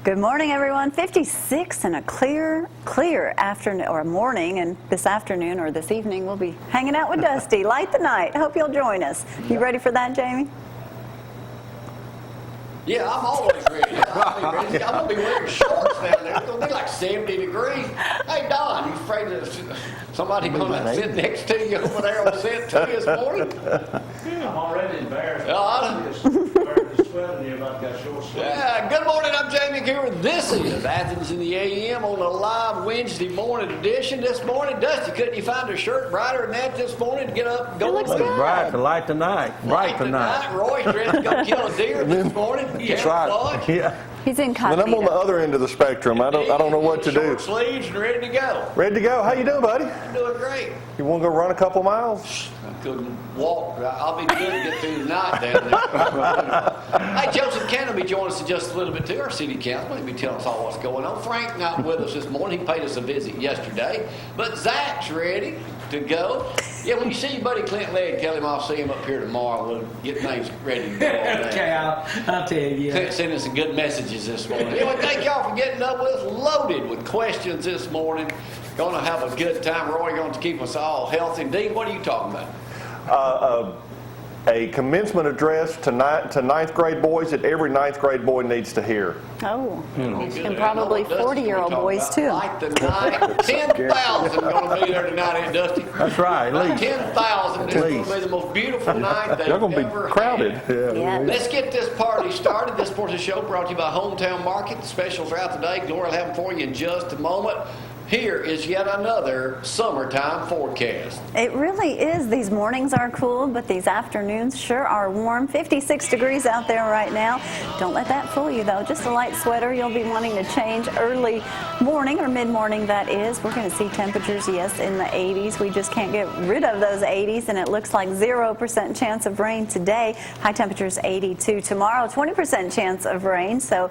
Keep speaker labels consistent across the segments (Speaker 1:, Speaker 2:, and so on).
Speaker 1: Good morning, everyone. 56 and a clear afternoon or morning, and this afternoon or this evening we'll be hanging out with Dusty. Light the night. Hope you'll join us. You ready for that, Jamie?
Speaker 2: Yeah, I'm always ready. I'm going to be wearing shorts down there. It's going to be like 70 degrees. Hey, Don, you afraid that somebody going to sit next to you over there on set to you this morning?
Speaker 3: I'm already embarrassed.
Speaker 2: Yeah, good morning. I'm Jamie Cooper. This is Athens in the AM on a live Wednesday morning edition. This morning, Dusty, couldn't you find a shirt brighter than that this morning to get up? Go
Speaker 1: looks good.
Speaker 4: Bright to light the night. Bright tonight.
Speaker 2: Roy's ready to go kill a deer this morning.
Speaker 4: That's right. Yeah.
Speaker 1: He's in
Speaker 5: And I'm on the other end of the spectrum. I don't know what to do.
Speaker 2: Short sleeves and ready to go.
Speaker 5: Ready to go? How you doing, buddy?
Speaker 2: I'm doing great.
Speaker 5: You want to go run a couple miles?
Speaker 2: I couldn't walk. I'll be good to get through the night down there. Hey, Joseph Cannon will be joining us in just a little bit too. Our city council will be telling us all what's going on. Frank not with us this morning. He paid us a visit yesterday. But Zack's ready to go. Yeah, when you see your buddy Clint Legg, tell him I'll see him up here tomorrow. We'll get things ready to go.
Speaker 3: Okay, I'll tell you.
Speaker 2: Clint sent us some good messages this morning. Anyway, thank y'all for getting up with us. Loaded with questions this morning. Going to have a good time. Roy going to keep us all healthy. Dean, what are you talking about?
Speaker 5: A commencement address to ninth grade boys that every ninth grade boy needs to hear.
Speaker 1: Oh, and probably 40-year-old boys too.
Speaker 2: Like the night, 10,000 going to be there tonight, ain't Dusty?
Speaker 4: That's right. At least.
Speaker 2: 10,000. It's going to be the most beautiful night they've
Speaker 5: They're going to
Speaker 2: ever
Speaker 5: be crowded.
Speaker 2: had.
Speaker 1: Yeah.
Speaker 2: Let's get this party started. This portion of the show brought to you by Hometown Market. The specials are out today. Gloria will have them for you in just a moment. Here is yet another summertime forecast.
Speaker 1: It really is. These mornings are cool, but these afternoons sure are warm. 56 degrees out there right now. Don't let that fool you, though. Just a light sweater. You'll be wanting to change early morning or mid-morning, that is. We're going to see temperatures, yes, in the 80s. We just can't get rid of those 80s, and it looks like 0% chance of rain today. High temperatures 82 tomorrow, 20% chance of rain. So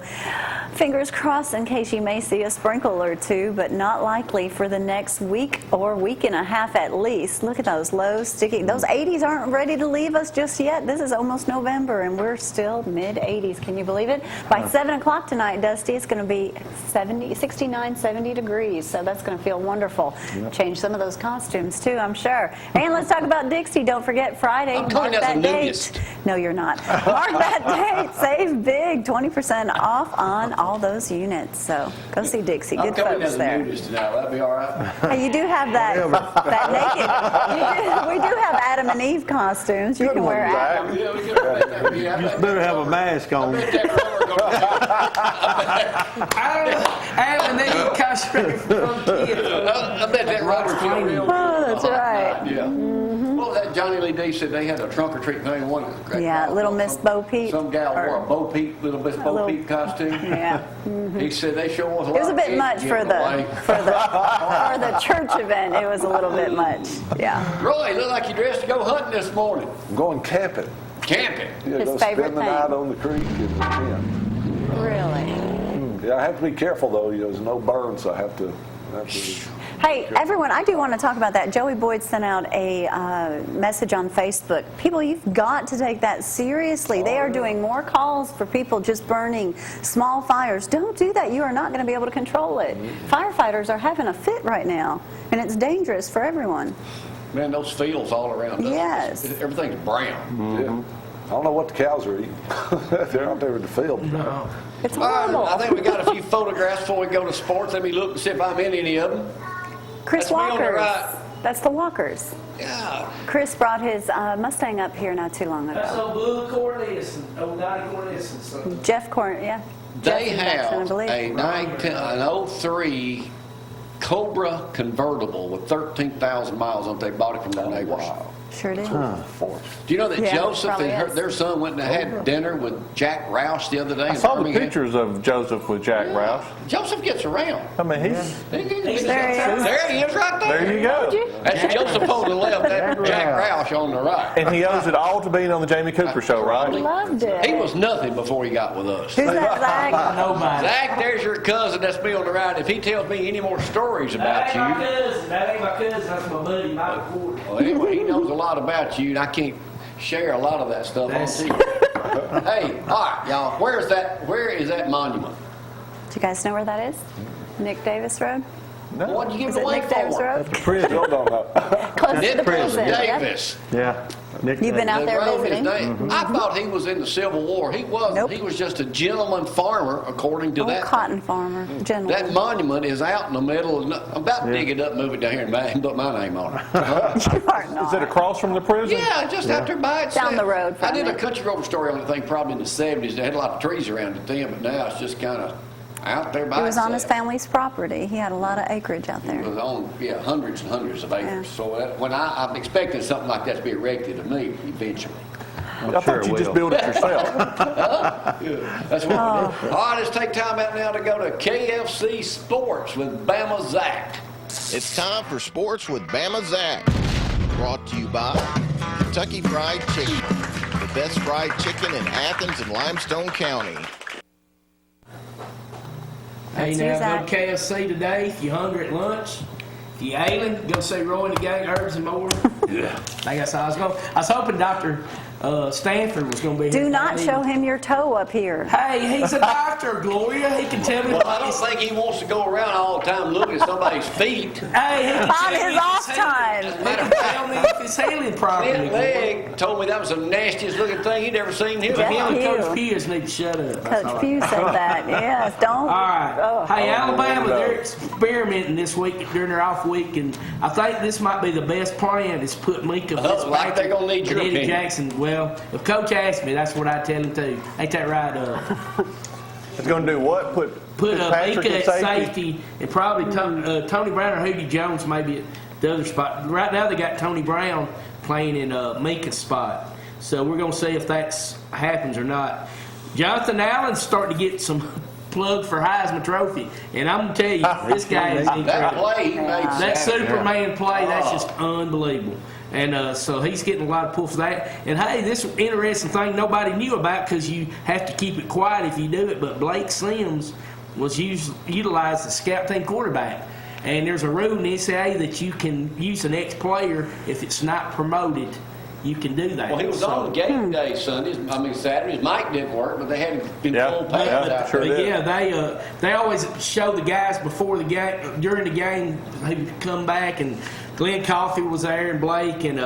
Speaker 1: fingers crossed in case you may see a sprinkle or two, but not likely for the next week or week and a half at least. Look at those lows sticking. Those 80s aren't ready to leave us just yet. This is almost November and we're still mid-80s. Can you believe it? By 7 o'clock tonight, Dusty, it's going to be 69, 70 degrees. So that's going to feel wonderful. Yep. Change some of those costumes too, I'm sure. And let's talk about Dixie. Don't forget Friday.
Speaker 2: Mark that date.
Speaker 1: No, you're not. Mark that date. Save big. 20% off on all those units. So go see Dixie. Good folks there.
Speaker 2: That'll be all right.
Speaker 1: Hey, you do have that naked. We do have Adam and Eve costumes. You can wear Adam.
Speaker 2: Yeah, we can.
Speaker 4: You just better have a mask on.
Speaker 3: Adam and Eve costume from kids.
Speaker 2: I bet that Robert's real.
Speaker 1: Oh, that's right.
Speaker 2: Yeah. What was that Johnny Lee D said they had a trunk or treat thing?
Speaker 1: Yeah, Little Miss Bo Peep.
Speaker 2: Some gal wore a Bo Peep, Little Miss Bo Peep costume.
Speaker 1: Yeah.
Speaker 2: He said they sure was a lot.
Speaker 1: It was a bit much for the church event. It was a little bit much. Yeah.
Speaker 2: Roy, look like you dressed to go hunting this morning.
Speaker 6: I'm going camping.
Speaker 2: Camping?
Speaker 6: Yeah,
Speaker 1: His
Speaker 6: go
Speaker 1: favorite
Speaker 6: spend the
Speaker 1: thing.
Speaker 6: night on the creek and
Speaker 1: Really?
Speaker 6: yeah, I have to be careful though. There's no burn, so I have to.
Speaker 1: Hey, everyone, I do want to talk about that. Joey Boyd sent out a message on Facebook. People, you've got to take that seriously. They are doing more calls for people just burning small fires. Don't do that. You are not going to be able to control it. Firefighters are having a fit right now, and it's dangerous for everyone.
Speaker 2: Man, those fields all around us.
Speaker 1: Yes.
Speaker 2: Everything's brown.
Speaker 6: Yeah. I don't know what the cows are eating. They're out there in the field.
Speaker 3: No.
Speaker 1: It's
Speaker 2: All right,
Speaker 1: horrible.
Speaker 2: I think we got a few photographs before we go to sports. Let me look and see if I'm in any of them.
Speaker 1: Chris
Speaker 2: That's me on the
Speaker 1: Walker's.
Speaker 2: right.
Speaker 1: That's the Walkers.
Speaker 2: Yeah.
Speaker 1: Chris brought his Mustang up here not too long
Speaker 3: That's
Speaker 1: ago.
Speaker 3: old Blue Cornelius, old Donnie Cornelius. So.
Speaker 1: Jeff Corn, yeah.
Speaker 2: They
Speaker 1: Jeff Jackson, I
Speaker 2: have
Speaker 1: believe.
Speaker 2: an 03 Cobra convertible with 13,000 miles on it. They bought it from their neighbors.
Speaker 6: Wow.
Speaker 1: Sure did.
Speaker 2: Do you know that
Speaker 1: Yeah,
Speaker 2: Joseph
Speaker 1: probably
Speaker 2: and
Speaker 1: is.
Speaker 2: their son went and had dinner with Jack Roush the other day?
Speaker 5: I
Speaker 2: in
Speaker 5: saw the
Speaker 2: Birmingham?
Speaker 5: pictures of Joseph with Jack Roush.
Speaker 2: Joseph gets around.
Speaker 5: I mean, he's
Speaker 1: There he is.
Speaker 2: There he is right there.
Speaker 5: there. You go.
Speaker 2: That's Joseph on the left, that Jack Roush on the right.
Speaker 5: And he owes it all to being on the Jamie Cooper show, right?
Speaker 1: Loved it.
Speaker 2: He was nothing before he got with us.
Speaker 1: Who's that, Zack?
Speaker 3: Nobody.
Speaker 2: Zach, there's your cousin. That's me on the right. If he tells me any more stories about
Speaker 3: That ain't my
Speaker 2: you,
Speaker 3: cousin. That ain't my cousin. That's my buddy, Mike Ford.
Speaker 2: well, anyway, he knows a lot about you, and I can't share a lot of that stuff on
Speaker 3: That's-
Speaker 2: TV. Hey, all right, y'all. Where is that monument?
Speaker 1: you guys know where that is? Nick Davis Road?
Speaker 2: What'd you give
Speaker 1: Is
Speaker 2: it
Speaker 1: it
Speaker 2: away
Speaker 1: Nick Davis
Speaker 2: for?
Speaker 1: Road?
Speaker 4: Prison.
Speaker 6: Still don't know.
Speaker 1: Close to
Speaker 2: Nick
Speaker 1: the prison. Yep.
Speaker 2: Davis.
Speaker 4: Yeah. Nick
Speaker 1: You've been
Speaker 4: Davis.
Speaker 1: out there
Speaker 2: The road is
Speaker 1: visiting?
Speaker 2: named- I thought he was in the Civil War. He wasn't.
Speaker 1: Nope.
Speaker 2: He was just a gentleman farmer, according to
Speaker 1: Old
Speaker 2: that.
Speaker 1: cotton farmer,
Speaker 2: That
Speaker 1: gentleman.
Speaker 2: monument is out in the middle. I'm about to dig it up, move it down here, and put my name on it.
Speaker 1: You are
Speaker 5: Is it
Speaker 1: not.
Speaker 5: across from the prison?
Speaker 2: Yeah, just out there by itself.
Speaker 1: Down the road from
Speaker 2: I did a
Speaker 1: it.
Speaker 2: country road story on the thing probably in the 70s. They had a lot of trees around it then, but now it's just kind of out there by
Speaker 1: It was on his
Speaker 2: itself.
Speaker 1: family's property. He had a lot of acreage out there.
Speaker 2: It was on, hundreds and hundreds of acres.
Speaker 1: Yeah.
Speaker 2: So when I'm expecting something like that to be erected to me eventually.
Speaker 5: I thought you just built it yourself.
Speaker 2: That's what we do. All right, let's take time out now to go to KFC Sports with Bama Zack.
Speaker 7: It's time for Sports with Bama Zack. Brought to you by Kentucky Fried Chicken. The best fried chicken in Athens and Limestone County.
Speaker 3: Hey,
Speaker 1: That's
Speaker 3: now,
Speaker 1: who's
Speaker 3: go
Speaker 1: that?
Speaker 3: to KFC today if you're hungry at lunch. If you're ailing, go see Roy and the gang, Herbs and More. Yeah. I guess I was hoping Dr. Stanford was going to be here.
Speaker 1: Do not show him your toe up here.
Speaker 3: Hey, he's a doctor, Gloria. He can tell me
Speaker 2: Well, I
Speaker 3: what
Speaker 2: don't
Speaker 3: he's...
Speaker 2: think he wants to go around all the time looking at somebody's feet.
Speaker 3: Hey, he can
Speaker 1: On
Speaker 3: tell me
Speaker 1: his
Speaker 3: if
Speaker 1: off
Speaker 3: it's healing.
Speaker 1: time.
Speaker 3: He can tell me if it's healing properly.
Speaker 2: Clint Legg told me that was the nastiest looking thing he'd ever seen him.
Speaker 1: Yeah.
Speaker 3: Him and
Speaker 1: Pugh.
Speaker 3: Coach Pierce need to shut up. That's all
Speaker 1: Coach
Speaker 3: I-
Speaker 1: Pugh said that. Yes, don't.
Speaker 3: All right.
Speaker 1: Oh.
Speaker 3: Hey, Alabama, they're experimenting this week during their off week, and I think this might be the best plan is put Minka Fitzpatrick
Speaker 2: like they're gonna need
Speaker 3: and
Speaker 2: your
Speaker 3: Eddie
Speaker 2: opinion.
Speaker 3: Jackson. Well, if Coach asks me, that's what I tell him too. Ain't that right?
Speaker 5: It's going to do what? Put Patrick
Speaker 3: Minka
Speaker 5: at
Speaker 3: at
Speaker 5: safety?
Speaker 3: safety, and probably Tony Brown or Hoogie Jones maybe at the other spot. Right now they got Tony Brown playing in Minka's spot, so we're gonna see if that happens or not. Jonathan Allen's starting to get some plug for Heisman Trophy, and I'm gonna tell you, this guy is
Speaker 2: That
Speaker 3: incredible.
Speaker 2: play he made
Speaker 3: That
Speaker 2: Saturday.
Speaker 3: Superman play, that's just unbelievable. And so he's getting a lot of pull for that. And hey, this interesting thing nobody knew about because you have to keep it quiet if you do it, but Blake Sims was utilized as scout team quarterback. And there's a rule in the NCAA that you can use an ex-player if it's not promoted. You can do that.
Speaker 2: Well, he was
Speaker 3: So-
Speaker 2: on game day Saturdays. Saturdays. Mike didn't work, but they had him in full pads out
Speaker 5: sure
Speaker 2: there.
Speaker 5: did.
Speaker 3: Yeah, they always show the guys before the game, during the game. He would come back, and Glenn Coffey was there, and Blake, and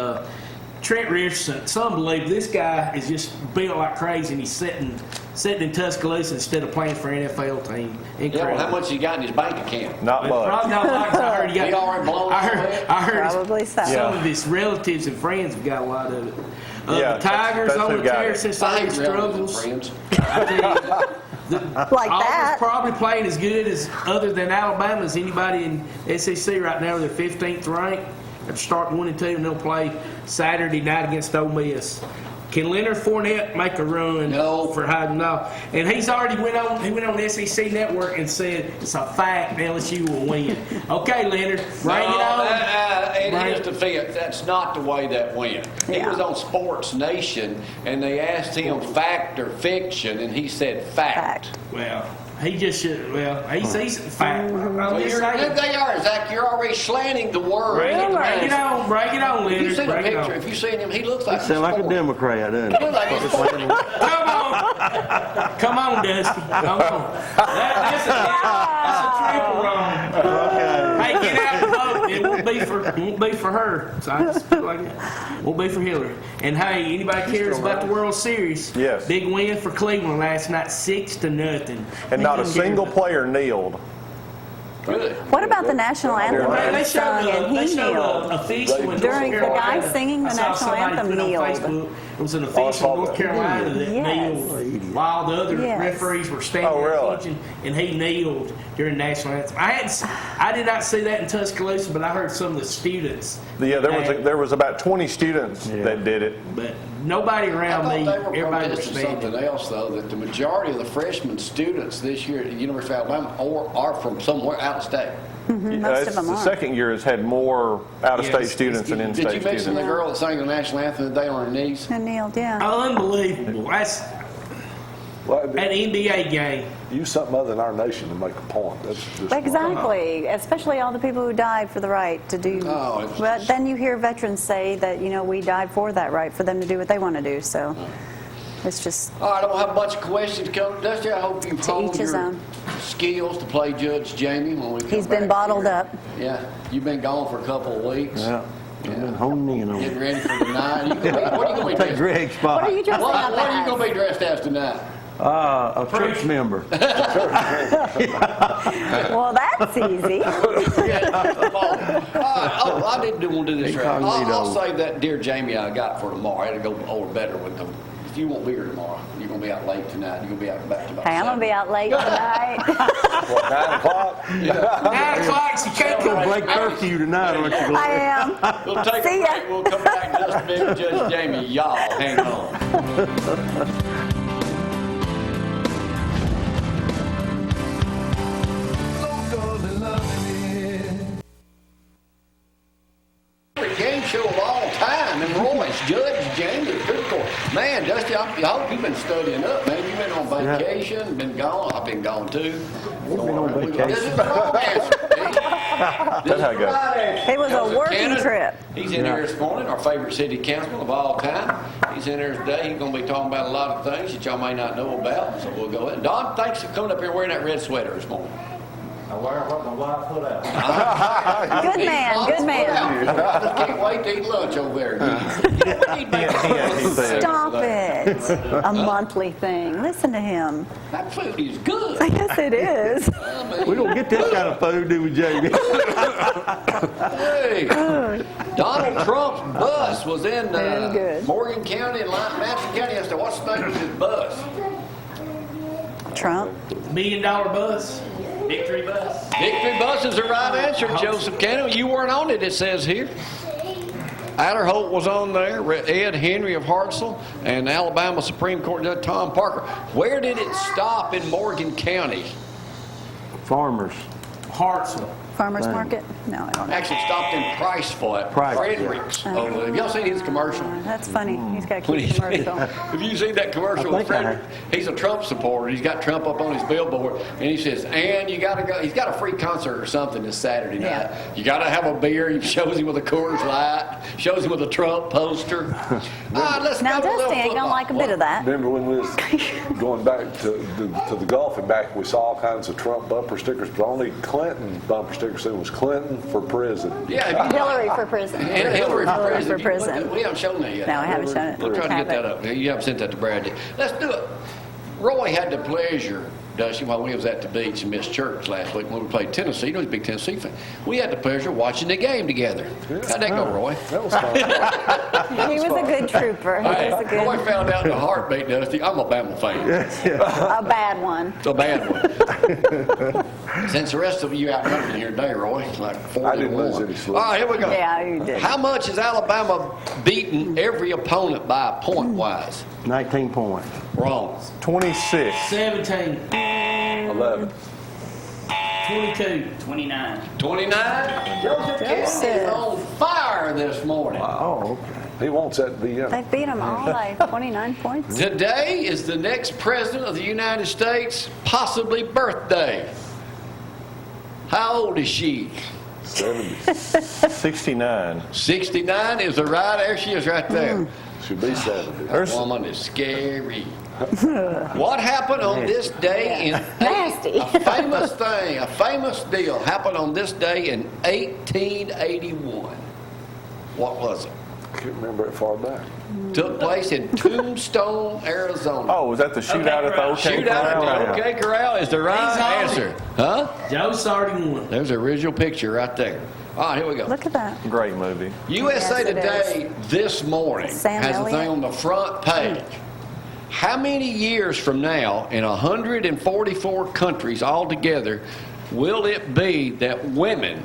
Speaker 3: Trent Richardson. It's unbelievable. This guy is just built like crazy, and he's sitting in Tuscaloosa instead of playing for an NFL team.
Speaker 2: Yeah,
Speaker 3: Incredible.
Speaker 2: well, how much he got in his bank account?
Speaker 5: Not much.
Speaker 3: Probably not like I heard he got.
Speaker 2: He already blown
Speaker 3: I heard
Speaker 1: Probably so.
Speaker 3: some of his relatives and friends have got a lot of it.
Speaker 5: Yeah,
Speaker 3: the Tigers
Speaker 5: that's
Speaker 3: on
Speaker 5: who
Speaker 3: the
Speaker 5: got
Speaker 3: tear
Speaker 5: it.
Speaker 3: since all
Speaker 2: Same
Speaker 3: these
Speaker 2: relatives
Speaker 3: struggles.
Speaker 2: and friends.
Speaker 3: I tell you,
Speaker 1: Like
Speaker 3: Auburn's
Speaker 1: that.
Speaker 3: probably playing as good as other than Alabama as anybody in SEC right now. They're 15th ranked. They're starting 1-2, and they'll play Saturday night against Ole Miss. Can Leonard Fournette make a run
Speaker 2: No.
Speaker 3: for Hyden? No. And he's already went on the SEC Network and said it's a fact LSU will win. Okay, Leonard, bring it on.
Speaker 2: In
Speaker 3: Bring
Speaker 2: his
Speaker 3: it.
Speaker 2: defense, that's not the way that went. He
Speaker 1: Yeah.
Speaker 2: was on Sports Nation, and they asked him fact or fiction, and he said fact.
Speaker 1: Fact.
Speaker 3: Well, he just should. Well, he's fact. I'm
Speaker 2: Well,
Speaker 3: just saying.
Speaker 2: they are, Zach. You're already slanting the word.
Speaker 3: Bring it on, Leonard.
Speaker 2: If you see the
Speaker 3: Bring it
Speaker 2: picture,
Speaker 3: on.
Speaker 2: if you see him, he looks like
Speaker 4: Sound like a
Speaker 2: sport.
Speaker 4: Democrat, doesn't
Speaker 2: He looks like he's sporting.
Speaker 3: Come on. Come on, Dusty. Come on. That's a triple wrong.
Speaker 4: Okay.
Speaker 3: Hey, get out and vote. It won't be for her. So I just feel like that. Won't be for Hillary. And hey, anybody cares about the World Series?
Speaker 5: Yes.
Speaker 3: Big win for Cleveland last night, 6-0.
Speaker 5: And not a single player kneeled.
Speaker 2: Good.
Speaker 1: What about the national anthem
Speaker 3: They
Speaker 1: being
Speaker 3: showed,
Speaker 1: sung and
Speaker 3: they
Speaker 1: he
Speaker 3: showed
Speaker 1: kneeled?
Speaker 3: a official in
Speaker 1: During
Speaker 3: North
Speaker 1: the guy
Speaker 3: Carolina.
Speaker 1: singing the
Speaker 3: I saw
Speaker 1: national
Speaker 3: somebody
Speaker 1: anthem
Speaker 3: put on
Speaker 1: kneeled.
Speaker 3: Facebook. It was an
Speaker 5: I
Speaker 3: official
Speaker 5: saw
Speaker 3: in North
Speaker 5: that.
Speaker 3: Carolina that
Speaker 1: Yes.
Speaker 3: kneeled while the other
Speaker 1: Yes.
Speaker 3: referees were standing
Speaker 5: Oh,
Speaker 3: there
Speaker 5: really?
Speaker 3: attention, and he kneeled during the national anthem. I did not see that in Tuscaloosa, but I heard some of the students.
Speaker 5: Yeah, there was about 20 students that did it.
Speaker 3: But nobody
Speaker 2: I
Speaker 3: around
Speaker 2: thought
Speaker 3: me,
Speaker 2: they were
Speaker 3: everybody was
Speaker 2: protesting something
Speaker 3: standing.
Speaker 2: else, though, that the majority of the freshman students this year at the University of Alabama are from somewhere out of state.
Speaker 1: Most of them
Speaker 5: The
Speaker 1: are.
Speaker 5: second year has had more out-of-state
Speaker 3: Yes,
Speaker 5: students than
Speaker 3: it's-
Speaker 2: Did
Speaker 5: in-state
Speaker 2: you mention the
Speaker 5: students.
Speaker 2: girl that sang the national anthem the day on her knees?
Speaker 1: And kneeled, yeah.
Speaker 3: Unbelievable. That's
Speaker 6: Well,
Speaker 3: an NBA game.
Speaker 6: use something other than our nation to make a point. That's just
Speaker 1: Exactly, especially all the people who died for the right to do.
Speaker 2: Oh, it's
Speaker 1: But
Speaker 2: just-
Speaker 1: then you hear veterans say that, we died for that right, for them to do what they want to do. So it's just
Speaker 2: All right, I don't have a bunch of questions coming. Dusty, I hope you've
Speaker 1: to
Speaker 2: honed
Speaker 1: each his
Speaker 2: your
Speaker 1: own.
Speaker 2: skills to play Judge Jamie when we come
Speaker 1: He's been
Speaker 2: back
Speaker 1: bottled
Speaker 2: here.
Speaker 1: up.
Speaker 2: Yeah, you've been gone for a couple of weeks.
Speaker 4: Yeah. I've been honing in on
Speaker 2: Getting
Speaker 4: it.
Speaker 2: ready for the night. What are you going to be
Speaker 4: Take
Speaker 2: dressed?
Speaker 4: Greg's spot.
Speaker 1: What are you dressing
Speaker 2: What
Speaker 1: up
Speaker 2: are you
Speaker 1: as?
Speaker 2: going to be dressed as tonight?
Speaker 4: A church member.
Speaker 1: Well, that's easy.
Speaker 2: I didn't want to do this right. I'll
Speaker 4: Incognito.
Speaker 2: save that Dear Jamie I got for tomorrow. I had to go over better with them. If you won't be here tomorrow, you're going to be out late tonight. You're going to be out back to about
Speaker 1: Hey, I'm going to be out late tonight.
Speaker 6: What, 9 o'clock?
Speaker 3: 9 o'clock, so you can't
Speaker 4: Gonna
Speaker 3: come
Speaker 4: break curfew tonight, aren't you,
Speaker 1: I
Speaker 4: Glenn?
Speaker 1: am.
Speaker 2: We'll take
Speaker 1: See
Speaker 2: a
Speaker 1: ya.
Speaker 2: break. We'll come back just a minute. Judge Jamie, y'all hang on. Game show of all time, and Royce, Judge Jamie, good court. Man, Dusty, I hope you've been studying up, man. You've been on vacation, been gone. I've been gone too.
Speaker 4: Been on vacation.
Speaker 2: This is the wrong answer.
Speaker 5: That's how it goes.
Speaker 1: It was a working trip.
Speaker 2: He's in here this morning, our favorite city councilman of all time. He's in here today. He's going to be talking about a lot of things that y'all may not know about. So we'll go ahead. Don, thanks for coming up here wearing that red sweater this morning.
Speaker 8: I wear what my wife put out.
Speaker 1: Good man, good man.
Speaker 2: I just can't wait to eat lunch over there.
Speaker 1: Stop it. A monthly thing. Listen to him.
Speaker 2: That food is good.
Speaker 1: Yes, it is.
Speaker 4: We don't get this kind of food, do we, Jamie?
Speaker 2: Hey, Donald Trump's bus was in
Speaker 1: Very good.
Speaker 2: Morgan County and Madison County yesterday. What's the name of his bus?
Speaker 1: Trump.
Speaker 3: $1 million bus. Victory bus.
Speaker 2: Victory Bus is the right answer, Joseph Cannon. You weren't on it, it says here. Adderholt was on there, Ed Henry of Hartselle, and Alabama Supreme Court Judge Tom Parker. Where did it stop in Morgan County?
Speaker 4: Farmers.
Speaker 3: Hartselle.
Speaker 1: Farmer's
Speaker 4: Dang.
Speaker 1: Market? No, I don't know.
Speaker 2: Actually stopped in Pricefoot,
Speaker 4: Price,
Speaker 2: Fredericks. Oh, have y'all seen his commercial?
Speaker 1: That's funny. He's got a
Speaker 2: When
Speaker 1: cute
Speaker 2: he's-
Speaker 1: commercial.
Speaker 2: Have you seen that commercial
Speaker 4: I
Speaker 2: with
Speaker 4: think I
Speaker 2: Frederick? He's a Trump supporter. He's got Trump up on his billboard, and he says, "And you got to go." He's got a free concert or something this Saturday night.
Speaker 1: Yeah.
Speaker 2: You got to have a beer. He shows him with a Coors Light, shows him with a Trump poster. Let's
Speaker 1: Now,
Speaker 2: go to a little
Speaker 1: Dusty ain't gonna
Speaker 2: football.
Speaker 1: like a bit of that.
Speaker 6: Remember when we was going back to the golf and back, we saw all kinds of Trump bumper stickers, but only Clinton bumper stickers. It was Clinton for prison.
Speaker 2: Yeah, have you-
Speaker 1: Hillary for prison.
Speaker 2: and Hillary for
Speaker 1: Hillary
Speaker 2: prison.
Speaker 1: for prison.
Speaker 2: We haven't shown that yet.
Speaker 1: No, I haven't shown it.
Speaker 2: We'll try to
Speaker 1: Have
Speaker 2: get that
Speaker 1: it.
Speaker 2: up. You haven't sent that to Brad yet. Let's do it. Roy had the pleasure, Dusty, while we was at the beach and missed church last week when we played Tennessee. You know he's a big Tennessee fan. We had the pleasure of watching the game together. How'd that go, Roy?
Speaker 6: That was fun.
Speaker 1: He was a good trooper. He
Speaker 2: Hey,
Speaker 1: was a
Speaker 2: Roy
Speaker 1: good,
Speaker 2: found out in a heartbeat, Dusty. I'm a Bama fan.
Speaker 1: a bad one.
Speaker 2: It's a bad one. Since the rest of you out running here today, Roy, it's like 40
Speaker 6: I didn't lose any sleep.
Speaker 2: All right, here we go.
Speaker 1: Yeah, you did.
Speaker 2: How much has Alabama beaten every opponent by point-wise?
Speaker 4: 19 points.
Speaker 2: Wrong.
Speaker 5: 26.
Speaker 3: 17.
Speaker 6: 11.
Speaker 3: 22.
Speaker 8: 29.
Speaker 2: 29? Joseph Kennedy is
Speaker 1: Joseph.
Speaker 2: on fire this morning.
Speaker 4: Oh, okay.
Speaker 6: He wants that to be in.
Speaker 1: They beat them all by 29 points.
Speaker 2: Today is the next president of the United States, possibly birthday. How old is she?
Speaker 6: 70.
Speaker 5: 69.
Speaker 2: 69 is the right. There she is right there.
Speaker 6: Should be 70.
Speaker 2: That woman is scary. What happened on this day in
Speaker 1: Nasty.
Speaker 2: a famous thing, a famous deal happened on this day in 1881. What was it?
Speaker 6: Can't remember it far back.
Speaker 2: Took place in Tombstone, Arizona.
Speaker 5: Oh, was that the shootout at the OK
Speaker 2: Shootout at
Speaker 5: Corral?
Speaker 2: the OK Corral is the right
Speaker 3: He's on
Speaker 2: answer. Huh?
Speaker 3: Joe's already won.
Speaker 2: There's the original picture right there. All right, here we go.
Speaker 1: Look at that.
Speaker 5: Great movie.
Speaker 2: USA
Speaker 1: Yes, it
Speaker 2: Today this morning
Speaker 1: Sam
Speaker 2: has a
Speaker 1: Elliott.
Speaker 2: thing on the front page. How many years from now, in 144 countries altogether, will it be that women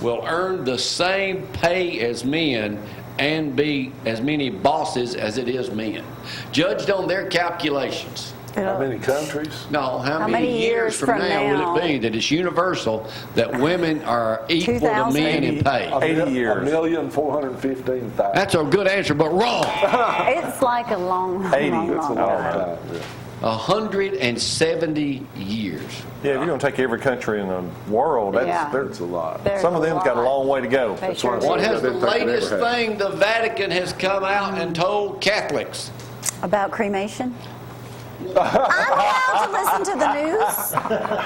Speaker 2: will earn the same pay as men and be as many bosses as it is men? Judged on their calculations.
Speaker 6: How many countries?
Speaker 2: No, how
Speaker 1: many
Speaker 2: many years from now will it be that it's universal that women are equal to
Speaker 1: 2000.
Speaker 2: men in pay?
Speaker 5: 80 years.
Speaker 6: 1,415,000.
Speaker 2: That's a good answer, but wrong.
Speaker 1: It's like a long,
Speaker 5: 80.
Speaker 1: long,
Speaker 6: That's a
Speaker 1: long
Speaker 6: long
Speaker 1: time.
Speaker 6: time. Yeah.
Speaker 2: 170 years.
Speaker 5: Yeah, if you're going to take every country in the world,
Speaker 1: Yeah.
Speaker 6: That's a lot.
Speaker 1: There's
Speaker 5: some of
Speaker 1: a
Speaker 5: them's got a
Speaker 1: lot.
Speaker 5: long way to go.
Speaker 1: They sure
Speaker 6: right.
Speaker 1: do.
Speaker 2: What has the
Speaker 6: didn't think it
Speaker 2: latest
Speaker 6: ever happened.
Speaker 2: thing the Vatican has come out and told Catholics?
Speaker 1: About cremation? I'm allowed to listen to the news.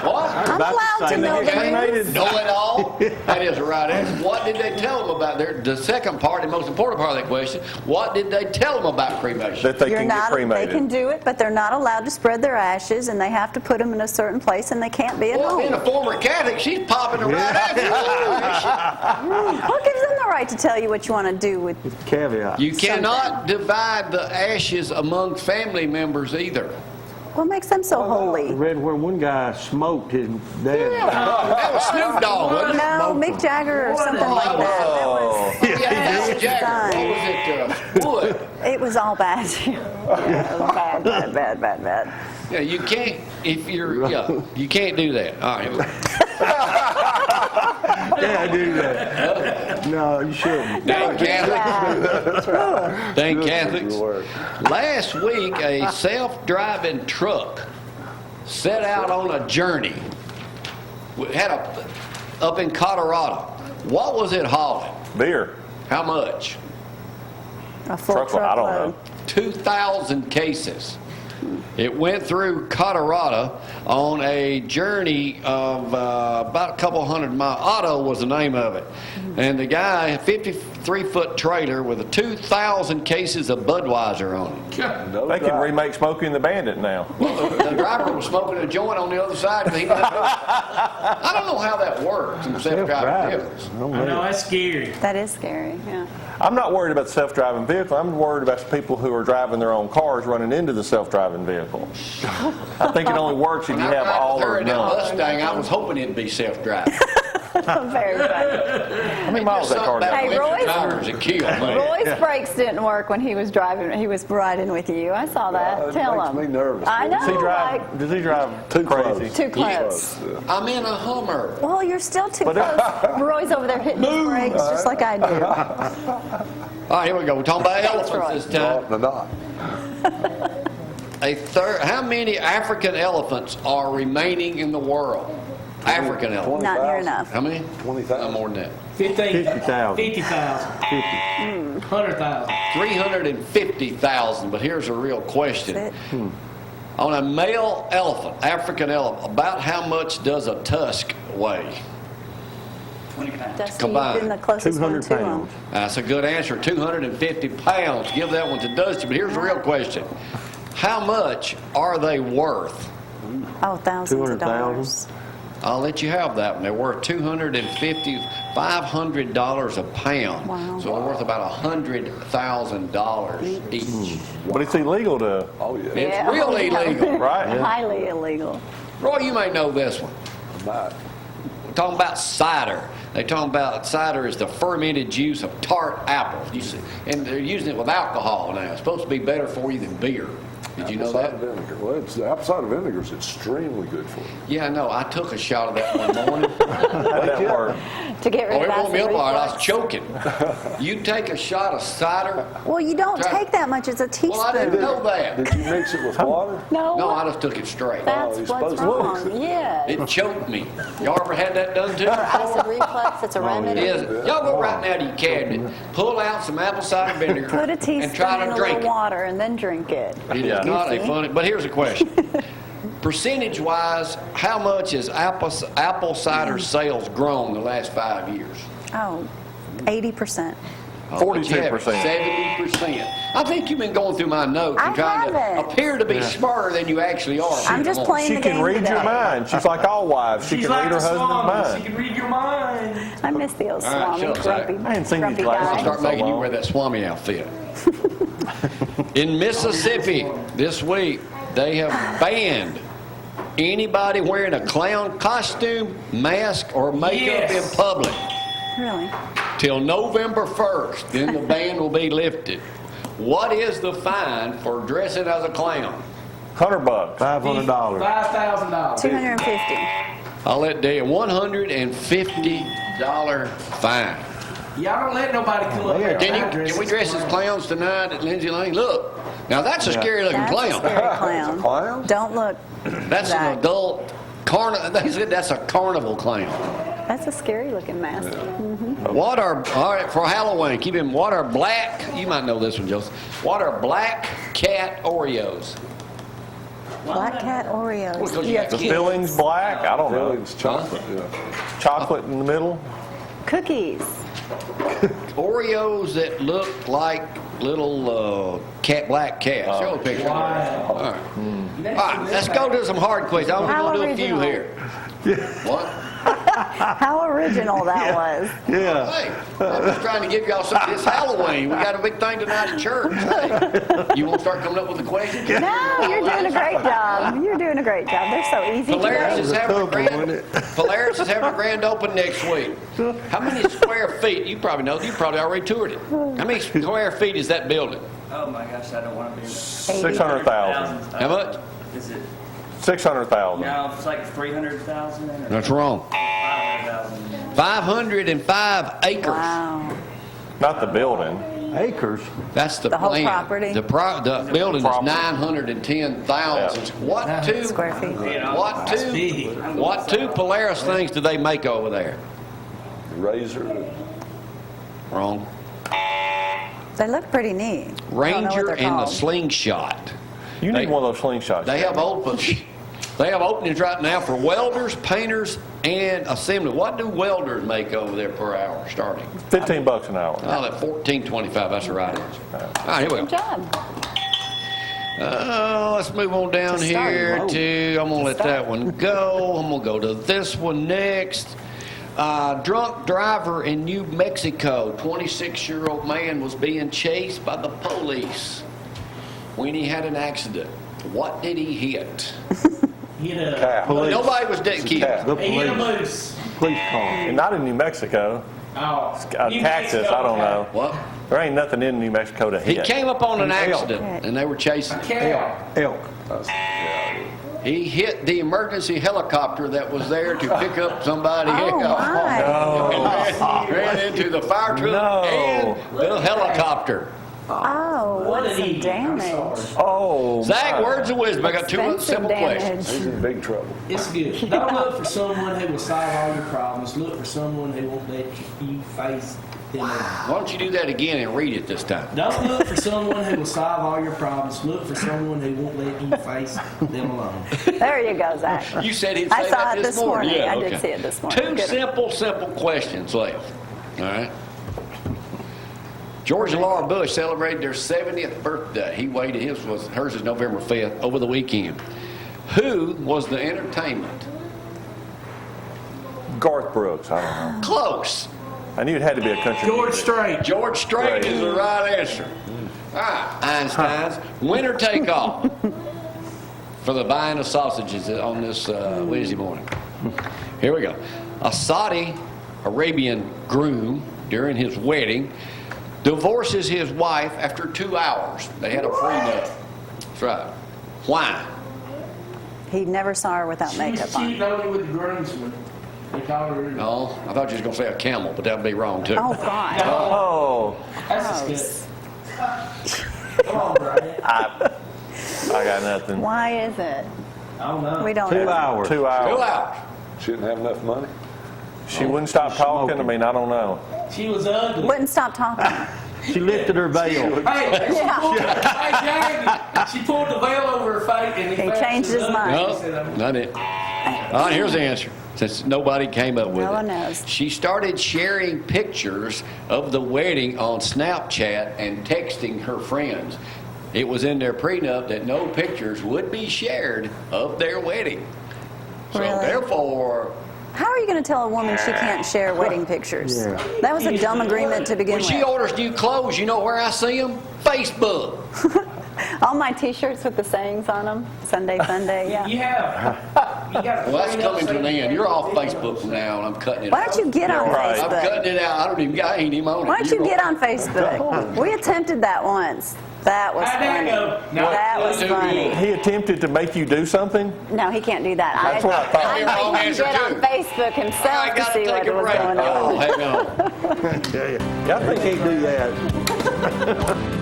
Speaker 2: What?
Speaker 1: I'm allowed to know the news.
Speaker 2: Know it all? That is the right answer. What did they tell them about the second part, the most important part of that question, what did they tell them about cremation?
Speaker 5: That they
Speaker 1: You're
Speaker 5: can
Speaker 1: not,
Speaker 5: get cremated.
Speaker 1: They can do it, but they're not allowed to spread their ashes, and they have to put them in a certain place, and they can't be at
Speaker 2: Well,
Speaker 1: home.
Speaker 2: being a former Catholic, she's popping her right out.
Speaker 1: What gives them the right to tell you what you want to do with?
Speaker 4: Caveat.
Speaker 2: You cannot divide the ashes among family members either.
Speaker 1: What makes them so
Speaker 4: I
Speaker 1: holy?
Speaker 4: read where one guy smoked his dad.
Speaker 2: That was Snoop Dogg, wasn't it?
Speaker 1: No, Mick Jagger or something like that. That was,
Speaker 2: Yeah, that was Jagger. What was it? Wood.
Speaker 1: it was all bad. Yeah, bad.
Speaker 2: Yeah, you can't, if you're, you can't do that. All right.
Speaker 4: Yeah, I do that. No, you shouldn't.
Speaker 2: Dang Catholics.
Speaker 1: Yeah.
Speaker 2: Dang Catholics. Last week, a self-driving truck set out on a journey. Up in Colorado. What was it hauling?
Speaker 5: Beer.
Speaker 2: How much?
Speaker 1: A full
Speaker 5: Truckload, I don't know.
Speaker 2: 2,000 cases. It went through Colorado on a journey of about a couple hundred miles. Otto was the name of it. And the guy, a 53-foot trailer with 2,000 cases of Budweiser on it.
Speaker 6: No
Speaker 5: They can
Speaker 6: doubt.
Speaker 5: remake Smokey and the Bandit now.
Speaker 2: The driver was smoking a joint on the other side. I don't know how that works in self-driving vehicles.
Speaker 3: I know, that's scary.
Speaker 1: That is scary, yeah.
Speaker 5: I'm not worried about the self-driving vehicle. I'm worried about the people who are driving their own cars running into the self-driving vehicle. I think it only works if you have all or
Speaker 2: in that
Speaker 5: none.
Speaker 2: Mustang, I was hoping it'd be self-driving.
Speaker 1: Very funny.
Speaker 5: How many miles that car
Speaker 1: Hey,
Speaker 5: got?
Speaker 1: Roy's-
Speaker 2: Drivers that kill, man.
Speaker 1: Roy's brakes didn't work when he was driving. He was riding with you. I saw that.
Speaker 6: It
Speaker 1: Tell
Speaker 6: makes
Speaker 1: him.
Speaker 6: me nervous.
Speaker 1: I know.
Speaker 5: Does he
Speaker 1: like,
Speaker 5: drive
Speaker 6: Too
Speaker 5: crazy?
Speaker 6: close.
Speaker 1: too close.
Speaker 2: I'm in a Hummer.
Speaker 1: Well, you're still too close. Roy's over there hitting his brakes just like I do.
Speaker 2: All right, here we go. We're talking about elephants this time.
Speaker 6: No, not.
Speaker 2: How many African elephants are remaining in the world? African elephants.
Speaker 1: Not near
Speaker 6: 20,000.
Speaker 1: enough.
Speaker 2: How many?
Speaker 6: 20,000.
Speaker 2: More than that.
Speaker 3: 50,000.
Speaker 4: 50,000.
Speaker 3: 100,000.
Speaker 2: 350,000. But here's a real question.
Speaker 1: That's it.
Speaker 2: On a male elephant, African elephant, about how much does a tusk weigh?
Speaker 8: 20 pounds.
Speaker 1: Dusty,
Speaker 2: Combined.
Speaker 1: you've been the closest one
Speaker 4: 200
Speaker 1: to him.
Speaker 4: pounds.
Speaker 2: That's a good answer. 250 pounds. Give that one to Dusty. But here's the real question. How much are they worth?
Speaker 1: Oh, thousands of dollars.
Speaker 2: I'll let you have that one. They're worth $500 a pound.
Speaker 1: Wow.
Speaker 2: So they're worth about $100,000 each.
Speaker 5: But it's illegal to,
Speaker 6: Oh, yeah.
Speaker 2: It's really illegal.
Speaker 5: right?
Speaker 1: Highly illegal.
Speaker 2: Roy, you may know this one.
Speaker 6: Not.
Speaker 2: We're talking about cider. They talking about cider is the fermented juice of tart apples. You see, and they're using it with alcohol now. It's supposed to be better for you than beer. Did you know
Speaker 6: Apple
Speaker 2: that?
Speaker 6: cider vinegar. Well, apple cider vinegar is extremely good for you.
Speaker 2: Yeah, I know. I took a shot of that one morning.
Speaker 5: How did that work?
Speaker 1: To get rid
Speaker 2: Oh,
Speaker 1: of
Speaker 2: it woke me
Speaker 1: acid
Speaker 2: up all right. I was
Speaker 1: reflux.
Speaker 2: choking. You take a shot of cider.
Speaker 1: Well, you don't
Speaker 2: Try-
Speaker 1: take that much. It's a teaspoon.
Speaker 2: Well, I didn't know that.
Speaker 6: Did you mix it with water?
Speaker 1: No,
Speaker 2: No, I just took it straight.
Speaker 1: that's
Speaker 6: you're
Speaker 1: what's
Speaker 6: supposed to.
Speaker 1: wrong. Yeah.
Speaker 2: It choked me. Y'all ever had that done too?
Speaker 1: For acid reflux, it's a remedy.
Speaker 2: It is. Y'all go right now to your cabinet, pull out some apple cider vinegar,
Speaker 1: Put a
Speaker 2: and
Speaker 1: teaspoon
Speaker 2: try
Speaker 1: in
Speaker 2: to
Speaker 1: a
Speaker 2: drink
Speaker 1: little
Speaker 2: it.
Speaker 1: water and then drink it.
Speaker 2: It is not a funny. But here's a question: percentage-wise, how much has apple cider sales grown the last 5 years?
Speaker 1: Oh, 80%.
Speaker 5: 42%.
Speaker 2: 70%. I think you've been going through my notes and
Speaker 1: I
Speaker 2: trying to
Speaker 1: haven't.
Speaker 2: appear to be smarter than you actually are.
Speaker 1: I'm just playing
Speaker 5: She
Speaker 1: the
Speaker 5: can
Speaker 1: game
Speaker 5: read
Speaker 1: today.
Speaker 5: your mind. She's like all wives. She
Speaker 3: She's
Speaker 5: can
Speaker 3: like
Speaker 5: read her
Speaker 3: the
Speaker 5: husband's
Speaker 3: Swami. She
Speaker 5: mind.
Speaker 3: can read your mind.
Speaker 1: I miss the old
Speaker 2: All right,
Speaker 1: Swami,
Speaker 2: shut up, Zack.
Speaker 1: grumpy,
Speaker 5: I ain't seen
Speaker 1: grumpy
Speaker 5: these glasses.
Speaker 2: I'll
Speaker 1: guy.
Speaker 2: start making you wear that Swami outfit. In Mississippi this week, they have banned anybody wearing a clown costume, mask, or makeup
Speaker 3: Yes.
Speaker 2: in public
Speaker 1: Really?
Speaker 2: till November 1st. Then the ban will be lifted. What is the fine for dressing as a clown?
Speaker 5: $100.
Speaker 4: $500.
Speaker 3: $5,000.
Speaker 1: 250.
Speaker 2: I'll let Dale, $150 fine.
Speaker 3: Y'all don't let nobody come up here.
Speaker 2: Can we dress as clowns tonight at Lindsay Lane? Look, now that's a scary looking
Speaker 1: That's a
Speaker 2: clown.
Speaker 1: scary clown.
Speaker 6: Clown?
Speaker 1: Don't look.
Speaker 2: That's
Speaker 1: Zack.
Speaker 2: an adult they said that's a carnival clown.
Speaker 1: That's a scary looking mask.
Speaker 2: What are, all right, for Halloween, what are black, you might know this one, Joseph. What are black cat Oreos?
Speaker 1: Black Cat Oreos.
Speaker 2: Well, 'cause you
Speaker 1: Yeah.
Speaker 2: got
Speaker 5: The filling's black? I don't know.
Speaker 6: Fillings, chocolate, yeah.
Speaker 5: Chocolate in the middle?
Speaker 1: Cookies.
Speaker 2: Oreos that look like little black cats. Show a picture.
Speaker 3: Wow.
Speaker 2: All right. All right, let's go to some hard questions. I'm
Speaker 1: How
Speaker 2: going to do a few
Speaker 1: original.
Speaker 2: here. What?
Speaker 1: How original that was.
Speaker 4: Yeah.
Speaker 2: Hey, I'm just trying to give y'all something. It's Halloween. We got a big thing tonight at church. Hey, you won't start coming up with the questions?
Speaker 1: No, you're doing a great job. You're doing a great job. They're so easy
Speaker 2: Polaris
Speaker 1: today.
Speaker 2: is having a
Speaker 4: tough one,
Speaker 2: grand.
Speaker 4: wasn't
Speaker 2: Polaris is having a grand open next week. How many square feet? You probably know. You probably already toured it. How many square feet is that building?
Speaker 8: Oh my gosh, I don't want to be.
Speaker 5: 600,000.
Speaker 2: How much?
Speaker 8: Is it?
Speaker 5: 600,000.
Speaker 8: No, it's like 300,000.
Speaker 2: That's wrong.
Speaker 8: 500,000.
Speaker 2: 505 acres.
Speaker 1: Wow.
Speaker 5: Not the building.
Speaker 4: Acres.
Speaker 2: That's the
Speaker 1: The whole
Speaker 2: plan.
Speaker 1: property?
Speaker 2: The building is
Speaker 5: Property.
Speaker 2: 910,000. What two?
Speaker 1: Square feet.
Speaker 2: What
Speaker 3: That's
Speaker 2: two?
Speaker 3: big.
Speaker 2: What two Polaris things do they make over there?
Speaker 6: Razor,
Speaker 2: Wrong.
Speaker 1: They look pretty neat. I don't know what
Speaker 2: Ranger
Speaker 1: they're
Speaker 2: and the
Speaker 1: called.
Speaker 2: Slingshot.
Speaker 5: You
Speaker 2: They-
Speaker 5: need one of those slingshots.
Speaker 2: They have openings right now for welders, painters, and assembly. What do welders make over there per hour starting?
Speaker 5: $15 an hour.
Speaker 2: Oh, that $14.25. That's the right answer. All right, here we
Speaker 1: Good
Speaker 2: go.
Speaker 1: job.
Speaker 2: Let's move on down
Speaker 1: Just starting
Speaker 2: here
Speaker 1: low.
Speaker 2: to. I'm gonna let that one go. I'm gonna go to this one next. Drunk driver in New Mexico. 26-year-old man was being chased by the police when he had an accident. What did he hit?
Speaker 3: Hit a,
Speaker 6: calf.
Speaker 4: Police.
Speaker 2: Nobody was dead. Killed.
Speaker 6: calf.
Speaker 4: The
Speaker 3: he hit a
Speaker 4: police.
Speaker 3: moose.
Speaker 4: Police car.
Speaker 5: And not in New Mexico.
Speaker 3: Oh,
Speaker 5: A
Speaker 3: New
Speaker 5: cactus,
Speaker 3: Mexico
Speaker 5: I don't know.
Speaker 2: What?
Speaker 5: There ain't nothing in New Mexico to
Speaker 2: He
Speaker 5: hit.
Speaker 2: came up on an
Speaker 4: An elk.
Speaker 2: accident and they were chasing.
Speaker 3: Cow.
Speaker 4: Elk.
Speaker 2: He hit the emergency helicopter that was there to pick up somebody
Speaker 1: Oh,
Speaker 2: else.
Speaker 1: my.
Speaker 2: Ran into the fire truck
Speaker 5: No.
Speaker 2: and the helicopter.
Speaker 1: Oh,
Speaker 3: What
Speaker 1: what's
Speaker 3: did he
Speaker 1: the
Speaker 3: do? I'm
Speaker 1: damage?
Speaker 3: sorry.
Speaker 5: Oh,
Speaker 2: Zach,
Speaker 5: my.
Speaker 2: words of wisdom. I got two
Speaker 1: Expensive
Speaker 2: simple questions.
Speaker 6: He's in big trouble.
Speaker 3: It's good. Don't look for someone who will solve all your problems. Look for someone who won't let you face them alone.
Speaker 2: Why don't you do that again and read it this time?
Speaker 3: Don't look for someone who will solve all your problems. Look for someone who won't let you face them alone.
Speaker 1: There you go, Zach.
Speaker 2: You said he'd
Speaker 1: I
Speaker 2: say
Speaker 1: saw
Speaker 2: that
Speaker 1: it
Speaker 2: this
Speaker 1: this morning.
Speaker 2: Yeah,
Speaker 1: I did
Speaker 2: okay.
Speaker 1: see it this morning.
Speaker 2: Two
Speaker 1: Good.
Speaker 2: simple questions left. All right. George and Laura Bush celebrated their 70th birthday. Hers is November 5th, over the weekend. Who was the entertainment?
Speaker 5: Garth Brooks, I don't know.
Speaker 2: Close.
Speaker 5: I knew it had to be a country
Speaker 3: George
Speaker 5: music.
Speaker 3: Strait.
Speaker 2: George Strait is the right answer. All right, Einstein's winner take all for the buying of sausages on this Wednesday morning. Here we go. A Saudi Arabian groom during his wedding divorces his wife after 2 hours. They had a prenup. That's right. Why?
Speaker 1: He never saw her without
Speaker 3: She was
Speaker 1: makeup on.
Speaker 3: cheating only with the groomsman. They called her.
Speaker 2: No, I thought you was going to say a camel, but that'd be wrong too.
Speaker 1: Oh, God.
Speaker 5: Oh,
Speaker 3: That's
Speaker 1: Gross.
Speaker 3: disgusting. Come on, Brian.
Speaker 5: I got nothing.
Speaker 1: Why is it?
Speaker 3: I don't know.
Speaker 1: We don't
Speaker 4: 2
Speaker 1: know.
Speaker 4: hours.
Speaker 5: 2 hours.
Speaker 2: 2 hours.
Speaker 6: She didn't have enough money.
Speaker 5: She wouldn't stop talking. I mean, I don't know.
Speaker 3: She was ugly.
Speaker 1: Wouldn't stop talking.
Speaker 4: She lifted her veil.
Speaker 3: Hey,
Speaker 1: Yeah.
Speaker 3: she pulled the veil over her face and
Speaker 1: He changed his mind.
Speaker 2: No, not it. All right, here's the answer. Since nobody came up with
Speaker 1: No
Speaker 2: it.
Speaker 1: one knows.
Speaker 2: She started sharing pictures of the wedding on Snapchat and texting her friends. It was in their prenup that no pictures would be shared of their wedding. So
Speaker 1: Really?
Speaker 2: therefore,
Speaker 1: How are you going to tell a woman she can't share wedding pictures?
Speaker 4: Yeah.
Speaker 1: That was a dumb agreement to begin
Speaker 2: when she
Speaker 1: with.
Speaker 2: orders new clothes, you know where I see them? Facebook.
Speaker 1: All my T-shirts with the sayings on them. Sunday, Sunday, yeah.
Speaker 3: You have. You got
Speaker 2: Well, that's coming to an end. You're off Facebook from now, and I'm cutting it
Speaker 1: Why
Speaker 2: out.
Speaker 1: don't you get on
Speaker 5: right.
Speaker 2: I'm
Speaker 1: Facebook?
Speaker 2: cutting it out. I ain't even on it.
Speaker 1: Why don't you
Speaker 2: You're
Speaker 1: get
Speaker 2: on-
Speaker 1: on Facebook? We attempted that once. That was
Speaker 3: How'd that
Speaker 1: funny.
Speaker 3: go? No,
Speaker 1: That was
Speaker 2: too
Speaker 1: funny.
Speaker 5: He attempted to make you do something?
Speaker 1: No, he can't do that.
Speaker 5: That's what I thought.
Speaker 1: I
Speaker 2: Wrong
Speaker 1: think he can
Speaker 2: answer,
Speaker 1: get on
Speaker 2: too.
Speaker 1: Facebook himself
Speaker 2: I
Speaker 1: to
Speaker 2: gotta
Speaker 1: see
Speaker 2: take
Speaker 1: what
Speaker 2: a
Speaker 1: was
Speaker 2: break.
Speaker 1: going
Speaker 2: Oh,
Speaker 1: on.
Speaker 2: hang on.
Speaker 4: Yeah, I think he'd do that.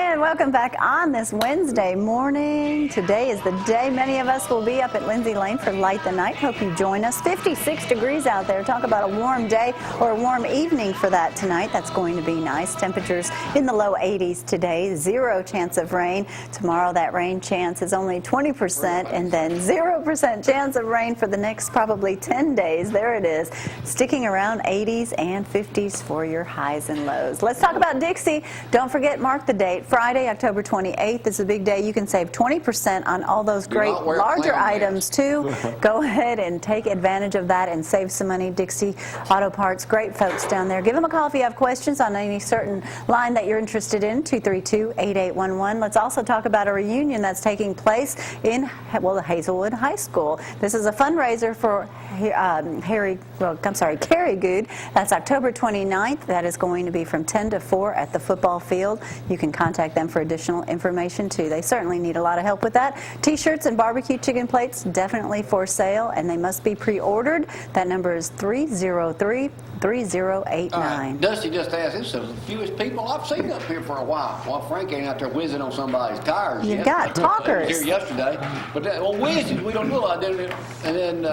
Speaker 1: And welcome back on this Wednesday morning. Today is the day many of us will be up at Lindsay Lane for Light the Night. Hope you join us. 56 degrees out there. Talk about a warm day or a warm evening for that tonight. That's going to be nice. Temperatures in the low 80s today. 0 chance of rain. Tomorrow that rain chance is only 20% and then 0% chance of rain for the next probably 10 days. There it is. Sticking around 80s and 50s for your highs and lows. Let's talk about Dixie. Don't forget, mark the date. Friday, October 28th is a big day. You can save 20% on all those great larger items too. Go ahead and take advantage of that and save some money. Dixie Auto Parts, great folks down there. Give them a call if you have questions on any certain line that you're interested in, 232-8811. Let's also talk about a reunion that's taking place in, Hazelwood High School. This is a fundraiser for Carrie Good. That's October 29th. That is going to be from 10 to 4 at the football field. You can contact them for additional information too. They certainly need a lot of help with that. T-shirts and barbecue chicken plates definitely for sale, and they must be pre-ordered. That number is 303-3089.
Speaker 2: Dusty just asked, this is the fewest people I've seen up here for a while. Well, Frank ain't out there whizzing on somebody's tires
Speaker 1: You
Speaker 2: yet.
Speaker 1: got talkers.
Speaker 2: He was here yesterday. But whizzes, we don't know a lot, do we? And then,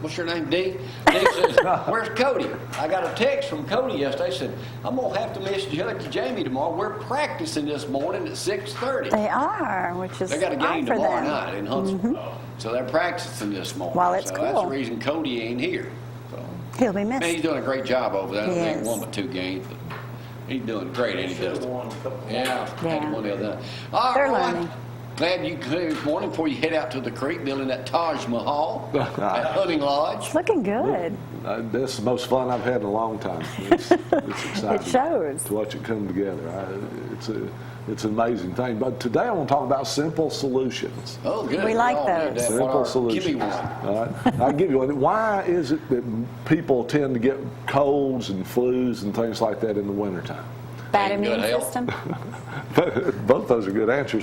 Speaker 2: what's your name, D? D says, where's Cody? I got a text from Cody yesterday. Said, I'm going to have to miss Judge Jamie tomorrow. We're practicing this morning at 6:30.
Speaker 1: They are, which is
Speaker 2: They got a game
Speaker 1: odd for
Speaker 2: tomorrow
Speaker 1: them.
Speaker 2: night in Huntsville. So they're practicing this morning.
Speaker 1: Well, it's
Speaker 2: so that's
Speaker 1: cool.
Speaker 2: the reason Cody ain't here. So,
Speaker 1: He'll be missed.
Speaker 2: man, he's doing a great job over there. I
Speaker 1: He
Speaker 2: don't think
Speaker 1: is.
Speaker 2: he won but 2 games, but he's doing great, ain't he, Dustin? Yeah, had one the other night. All
Speaker 1: They're
Speaker 2: right.
Speaker 1: learning.
Speaker 2: Glad you came this morning before you head out to the creek building that Taj Mahal at Hunting Lodge.
Speaker 1: It's looking good.
Speaker 6: This is the most fun I've had in a long time. It's exciting.
Speaker 1: It shows.
Speaker 6: To watch it come together. It's an amazing thing. But today I want to talk about simple solutions.
Speaker 2: Oh, good.
Speaker 1: We like
Speaker 2: all need
Speaker 1: those.
Speaker 2: that.
Speaker 6: Simple
Speaker 2: Give me
Speaker 6: solutions.
Speaker 2: one.
Speaker 6: All right. I'll give you one. Why is it that people tend to get colds and flus and things like that in the wintertime?
Speaker 1: Bad
Speaker 2: Ain't good
Speaker 1: immune
Speaker 2: health.
Speaker 1: system.
Speaker 6: Both those are good answers.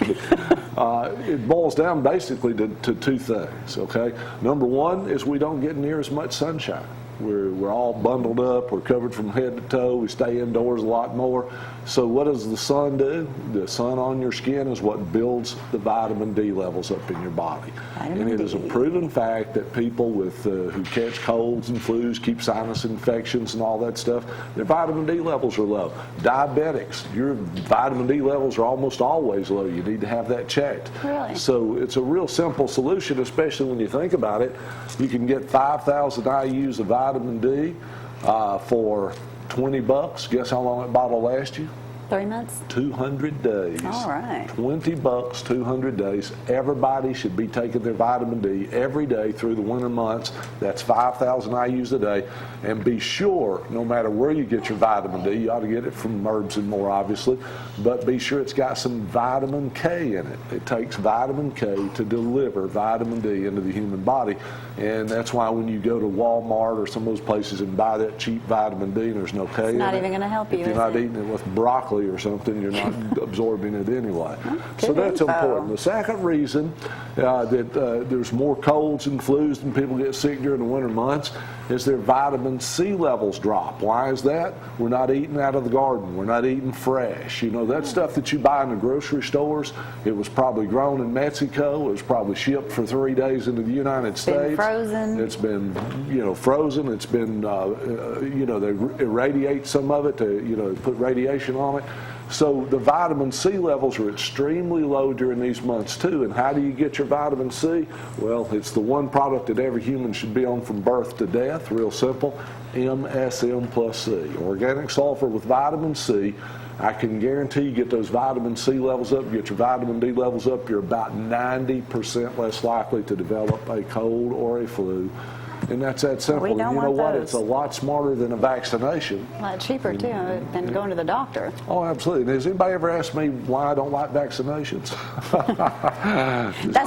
Speaker 6: But, it boils down basically to 2 things, okay? Number one is we don't get near as much sunshine. We're all bundled up. We're covered from head to toe. We stay indoors a lot more. So what does the sun do? The sun on your skin is what builds the vitamin D levels up in your body.
Speaker 1: Vitamin
Speaker 6: And it is a
Speaker 1: D.
Speaker 6: proven fact that people with who catch colds and flus, keep sinus infections and all that stuff, their vitamin D levels are low. Diabetics, your vitamin D levels are almost always low. You need to have that checked.
Speaker 1: Really?
Speaker 6: So it's a real simple solution, especially when you think about it. You can get 5,000 IUs of vitamin D for $20. Guess how long that bottle lasts you?
Speaker 1: 3 months.
Speaker 6: 200 days.
Speaker 1: All right.
Speaker 6: $20, 200 days. Everybody should be taking their vitamin D every day through the winter months. That's 5,000 IUs a day. And be sure, no matter where you get your vitamin D, you ought to get it from Herbs and More, obviously, but be sure it's got some vitamin K in it. It takes vitamin K to deliver vitamin D into the human body. And that's why when you go to Walmart or some of those places and buy that cheap vitamin D and there's no K in it,
Speaker 1: not even gonna help you,
Speaker 6: if you're
Speaker 1: is
Speaker 6: not
Speaker 1: it?
Speaker 6: eating it with broccoli or something, you're not absorbing it anyway. So
Speaker 1: good
Speaker 6: that's
Speaker 1: info.
Speaker 6: important. The second reason that there's more colds and flus and people get sick during the winter months is their vitamin C levels drop. Why is that? We're not eating out of the garden. We're not eating fresh. You know, that stuff that you buy in the grocery stores, it was probably grown in Mexico. It was probably shipped for 3 days into the United States.
Speaker 1: Frozen.
Speaker 6: It's been, frozen. It's been, they irradiate some of it to, put radiation on it. So the vitamin C levels are extremely low during these months too. And how do you get your vitamin C? Well, it's the one product that every human should be on from birth to death. Real simple. MSM plus C. Organic sulfur with vitamin C. I can guarantee you get those vitamin C levels up, get your vitamin D levels up, you're about 90% less likely to develop a cold or a flu. And that's that simple.
Speaker 1: We don't
Speaker 6: And you know
Speaker 1: want
Speaker 6: what?
Speaker 1: those.
Speaker 6: It's a lot smarter than a vaccination.
Speaker 1: A lot cheaper too than going to the doctor.
Speaker 6: Oh, absolutely. And has anybody ever asked me why I don't like vaccinations?
Speaker 1: That's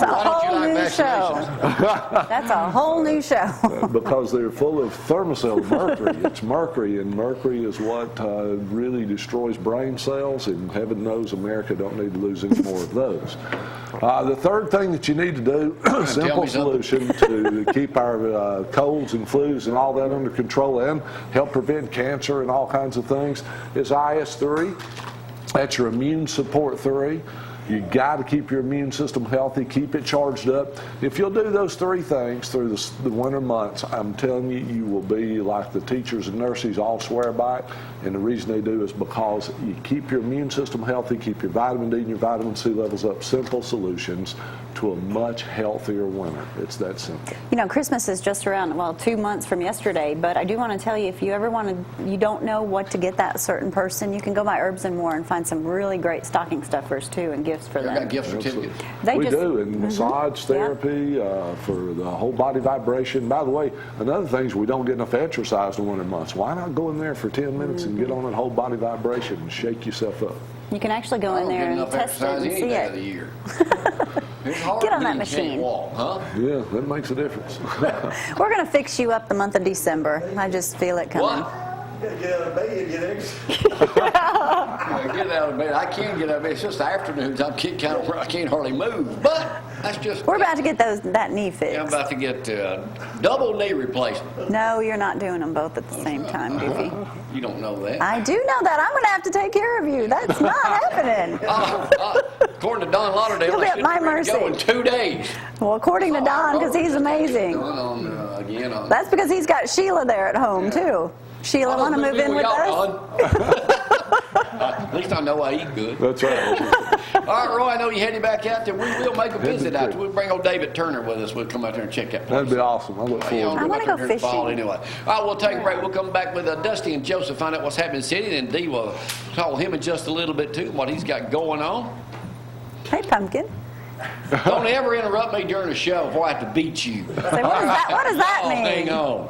Speaker 1: a
Speaker 2: Why don't you
Speaker 1: whole
Speaker 2: like
Speaker 1: new
Speaker 2: vaccinations?
Speaker 1: show. That's a whole new show.
Speaker 6: Because they're full of thermocell mercury. It's mercury, and mercury is what really destroys brain cells, and heaven knows America don't need to lose any more of those. The third thing that you need to do, simple
Speaker 2: me something.
Speaker 6: solution to keep our colds and flus and all that under control and help prevent cancer and all kinds of things, is IS3. That's your immune support 3. You got to keep your immune system healthy, keep it charged up. If you'll do those 3 things through the winter months, I'm telling you, you will be like the teachers and nurses all swear by it. And the reason they do is because you keep your immune system healthy, keep your vitamin D and your vitamin C levels up. Simple solutions to a much healthier winter. It's that simple.
Speaker 1: You know, Christmas is just around, well, 2 months from yesterday, but I do want to tell you, if you ever want to, you don't know what to get that certain person, you can go by Herbs & More and find some really great stocking stuffers, too, and gifts for
Speaker 2: They
Speaker 1: them.
Speaker 2: got gift certificates.
Speaker 1: They
Speaker 6: We
Speaker 1: just-
Speaker 6: do, and massage therapy for the whole body vibration. By the way, another thing is we don't get enough exercise in the winter months. Why not go in there for 10 minutes and get on that whole body vibration and shake yourself up?
Speaker 1: You can actually go in there and test it and see
Speaker 2: any day of
Speaker 1: it.
Speaker 2: the year. It's hard
Speaker 1: Get on
Speaker 2: when
Speaker 1: that
Speaker 2: you can't
Speaker 1: machine.
Speaker 2: walk, huh?
Speaker 6: Yeah, that makes a difference.
Speaker 1: We're going to fix you up the month of December. I just feel it coming.
Speaker 2: What?
Speaker 4: You gotta get out of bed and get exercise.
Speaker 2: Get out of bed. I can get out of bed. It's just the afternoons. I can't hardly move. But that's just.
Speaker 1: We're about to get that knee
Speaker 2: I'm
Speaker 1: fixed.
Speaker 2: about to get double knee replacement.
Speaker 1: No, you're not doing them both at the same time, Goofy.
Speaker 2: You don't know that.
Speaker 1: I do know that. I'm going to have to take care of you. That's not happening.
Speaker 2: According to Don Lauderdale,
Speaker 1: You'll be
Speaker 2: I
Speaker 1: at
Speaker 2: should
Speaker 1: my
Speaker 2: be ready to go in
Speaker 1: mercy.
Speaker 2: 2 days.
Speaker 1: Well, according to Don, because he's amazing.
Speaker 2: Again,
Speaker 1: That's because he's got Sheila there at home, too. Sheila, want to move in with us?
Speaker 2: At least I know I eat good.
Speaker 6: That's right.
Speaker 2: All right, Roy, I know you headed back out there. We will make a visit out there. We'll bring old David Turner with us. We'll come out there and check that place.
Speaker 6: That'd be awesome. I look forward
Speaker 1: I
Speaker 6: to it.
Speaker 1: wanna go fishing.
Speaker 2: Anyway. All right, we'll take a break. We'll come back with Dusty and Joseph, find out what's happening in the city, and Dee will talk with him in just a little bit, too, what he's got going on.
Speaker 1: Hey, Pumpkin.
Speaker 2: Don't ever interrupt me during the show before I have to beat you.
Speaker 1: Say, what does that
Speaker 2: Oh,
Speaker 1: mean?
Speaker 2: hang on.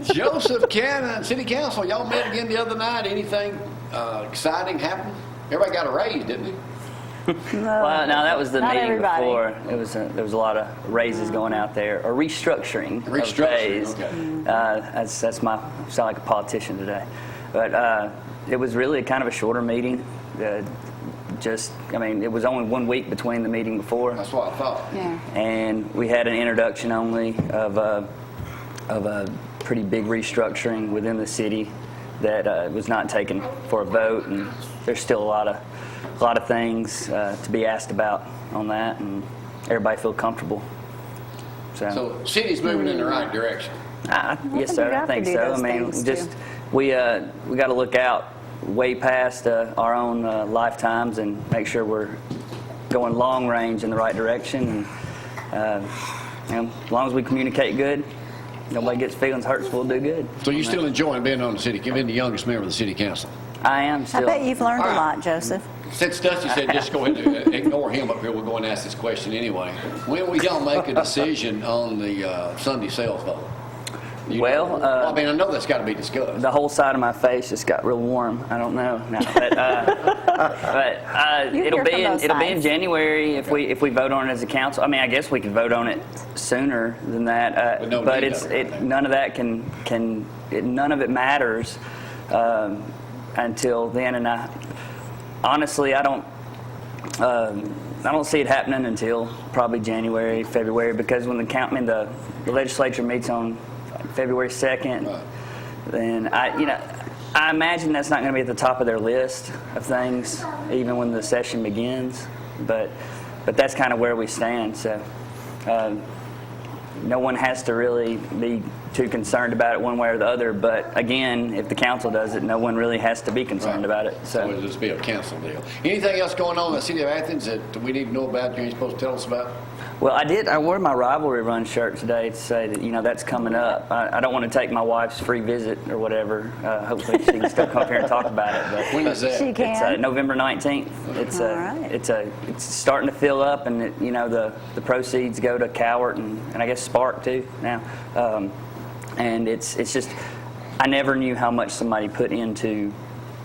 Speaker 2: Joseph Cannon, City Council, y'all met again the other night. Anything exciting happened? Everybody got a raise, didn't they?
Speaker 8: Well, no, that was the
Speaker 1: Not
Speaker 8: meeting
Speaker 1: everybody.
Speaker 8: before. It was there was a lot of raises going out there, or restructuring. Of pays.
Speaker 2: Okay.
Speaker 8: That's my sound like a politician today, but it was really kind of a shorter meeting. It was only 1 week between the meeting before.
Speaker 2: That's what I thought.
Speaker 1: Yeah.
Speaker 8: And we had an introduction only of a pretty big restructuring within the city that was not taken for a vote, and there's still a lot of things to be asked about on that, and everybody feel comfortable.
Speaker 2: So city's moving in the right direction.
Speaker 8: Yes,
Speaker 1: think we
Speaker 8: sir. I
Speaker 1: have to
Speaker 8: think
Speaker 1: do
Speaker 8: so. I
Speaker 1: those
Speaker 8: mean,
Speaker 1: things,
Speaker 8: just
Speaker 1: too.
Speaker 8: we got to look out way past our own lifetimes and make sure we're going long range in the right direction. And as long as we communicate good, nobody gets feelings hurt, we'll do good.
Speaker 2: So you're still enjoying being on the city, being the youngest member of the city council?
Speaker 8: I am
Speaker 1: I
Speaker 8: still.
Speaker 1: bet you've learned
Speaker 2: All
Speaker 1: a
Speaker 2: right.
Speaker 1: lot, Joseph.
Speaker 2: Since Dusty said just go ahead and ignore him up here, we'll go and ask this question anyway. When we y'all make a decision on the Sunday sales vote?
Speaker 8: Well,
Speaker 2: I mean, I know that's got to be discussed.
Speaker 8: The whole side of my face just got real warm. I don't know. No, but
Speaker 1: You
Speaker 8: it'll
Speaker 1: hear
Speaker 8: be
Speaker 1: from both
Speaker 8: in
Speaker 1: sides.
Speaker 8: January if we vote on it as a council. I mean, I guess we could vote on it sooner than that.
Speaker 2: But no
Speaker 8: but
Speaker 2: need
Speaker 8: it's
Speaker 2: of it.
Speaker 8: none of that none of it matters until then. And honestly, I don't see it happening until probably January, February, because when the legislature meets on February 2nd,
Speaker 2: Right.
Speaker 8: then I imagine that's not going to be at the top of their list of things, even when the session begins. But that's kind of where we stand. So no one has to really be too concerned about it one way or the other. But again, if the council does it, no one really has to be concerned about it.
Speaker 2: So it'll just be a council deal. Anything else going on in the city of Athens that we need to know about you ain't supposed to tell us about?
Speaker 8: Well, I wore my rivalry run shirt today to say that, that's coming up. I don't want to take my wife's free visit or whatever. Hopefully she can still come up here and talk about it. But
Speaker 2: When is that?
Speaker 1: She
Speaker 8: it's
Speaker 1: can.
Speaker 8: November 19th. It's
Speaker 1: All right.
Speaker 8: it's starting to fill up, and the proceeds go to Cowart and I guess Spark too now. And it's just, I never knew how much somebody put into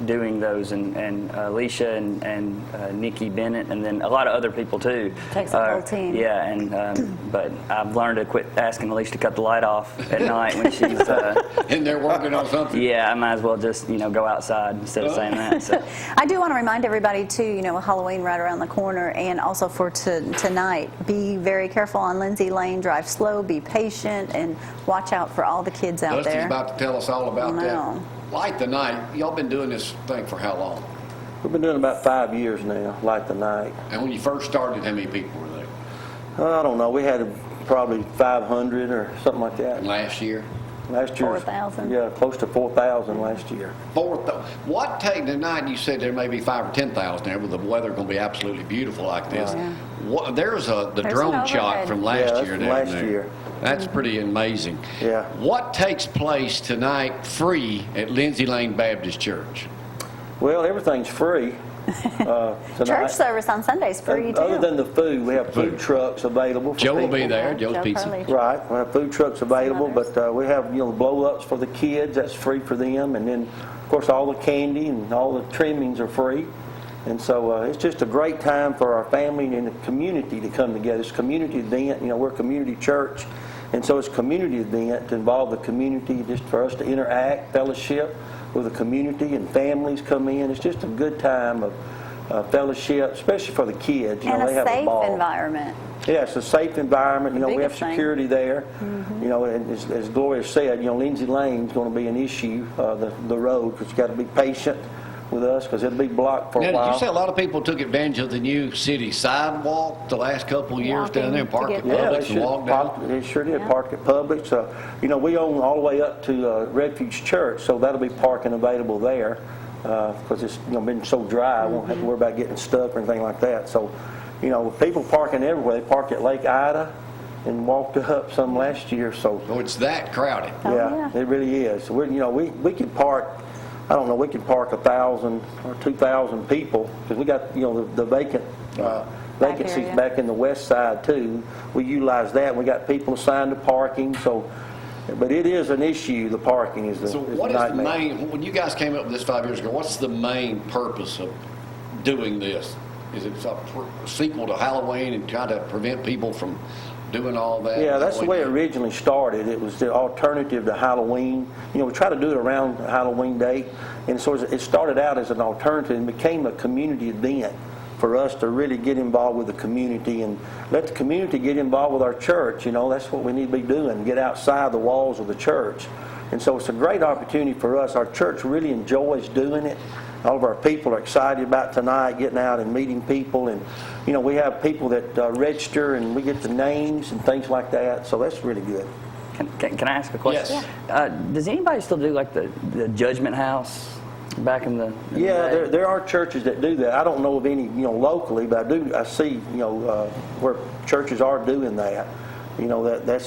Speaker 8: doing those, and Alicia and Nikki Bennett, and then a lot of other people too.
Speaker 1: Takes a whole team.
Speaker 8: Yeah, and but I've learned to quit asking Alicia to cut the light off at night when she's.
Speaker 2: And they're working on something.
Speaker 8: Yeah, I might as well just go outside instead of saying that. So.
Speaker 1: I do want to remind everybody too, Halloween right around the corner, and also for tonight, be very careful on Lindsay Lane. Drive slow, be patient, and watch out for all the kids out
Speaker 2: Dusty's
Speaker 1: there.
Speaker 2: about to tell us all about
Speaker 1: No.
Speaker 2: that. Light the Night. Y'all been doing this thing for how long?
Speaker 5: We've been doing about 5 years now, Light the Night.
Speaker 2: And when you first started, how many people were there?
Speaker 5: I don't know. We had probably 500 or something like that.
Speaker 2: And last year?
Speaker 5: Last year,
Speaker 1: 4,000.
Speaker 5: Yeah, close to 4,000 last year.
Speaker 2: What take tonight? You said there may be 5,000 or 10,000 there, with the weather going to be absolutely beautiful like this.
Speaker 1: Yeah.
Speaker 2: There's the
Speaker 1: There's
Speaker 2: drone
Speaker 1: an
Speaker 2: shot
Speaker 1: overhead.
Speaker 2: from
Speaker 5: Yeah,
Speaker 2: last
Speaker 5: that's
Speaker 2: year.
Speaker 5: from
Speaker 2: down
Speaker 5: last
Speaker 2: there.
Speaker 5: year.
Speaker 2: That's pretty amazing.
Speaker 5: Yeah.
Speaker 2: What takes place tonight free at Lindsay Lane Baptist Church?
Speaker 5: Well, everything's free tonight.
Speaker 1: Church service on Sundays free too.
Speaker 5: Other than the food, we have food trucks available for
Speaker 2: Joe will be
Speaker 5: people.
Speaker 2: there. Joe's
Speaker 1: Joe
Speaker 2: Pizza.
Speaker 1: Curley.
Speaker 5: Right, we have food trucks available,
Speaker 1: Some others.
Speaker 5: but we have blow-ups for the kids. That's free for them, and then of course all the candy and all the trimmings are free. And so it's just a great time for our family and the community to come together. It's a community event. We're a community church, and so it's a community event to involve the community, just for us to interact, fellowship with the community, and families come in. It's just a good time of fellowship, especially for the kids.
Speaker 1: And
Speaker 5: they
Speaker 1: a
Speaker 5: have a
Speaker 1: safe
Speaker 5: ball.
Speaker 1: environment.
Speaker 5: Yeah, it's a safe environment. We have
Speaker 1: Biggest thing.
Speaker 5: security there. And as Gloria said, Lindsay Lane's going to be an issue, the road, because you got to be patient with us, because it'll be blocked for a
Speaker 2: Now,
Speaker 5: while.
Speaker 2: did you say a lot of people took advantage of the new city sidewalk the last couple of years down there and parked at
Speaker 1: Walking to get
Speaker 2: Publix and walked down?
Speaker 5: They sure did
Speaker 1: Yeah.
Speaker 5: park at Publix. We own all the way up to Refuge Church, so that'll be parking available there, because it's been so dry. I won't have to worry about getting stuck or anything like that. So, people parking everywhere. They park at Lake Ida and walked up some last year. So
Speaker 2: Oh, it's that crowded.
Speaker 1: Oh,
Speaker 5: yeah,
Speaker 1: yeah.
Speaker 5: it really is. So we could park. I don't know. We could park 1,000 or 2,000 people, because we got the vacant vacancies
Speaker 1: area.
Speaker 5: back in the west side too. We utilize that. We got people assigned to parking. So, but it is an issue. The parking is the
Speaker 2: So
Speaker 5: is
Speaker 2: what
Speaker 5: the
Speaker 2: is the
Speaker 5: nightmare.
Speaker 2: main, when you guys came up with this 5 years ago, what's the main purpose of doing this? Is it a sequel to Halloween and trying to prevent people from doing all that?
Speaker 5: Yeah, that's the way it originally started. It was the alternative to Halloween. We try to do it around Halloween day. And so it started out as an alternative and became a community event for us to really get involved with the community and let the community get involved with our church. That's what we need to be doing, get outside the walls of the church. And so it's a great opportunity for us. Our church really enjoys doing it. All of our people are excited about tonight, getting out and meeting people. And, we have people that register, and we get the names and things like that. So that's really good.
Speaker 8: Can I ask a question?
Speaker 2: Yes.
Speaker 8: Does anybody still do like the Judgment House back in the
Speaker 5: Yeah,
Speaker 8: day?
Speaker 5: there are churches that do that. I don't know of any, locally, but I see, where churches are doing that. That's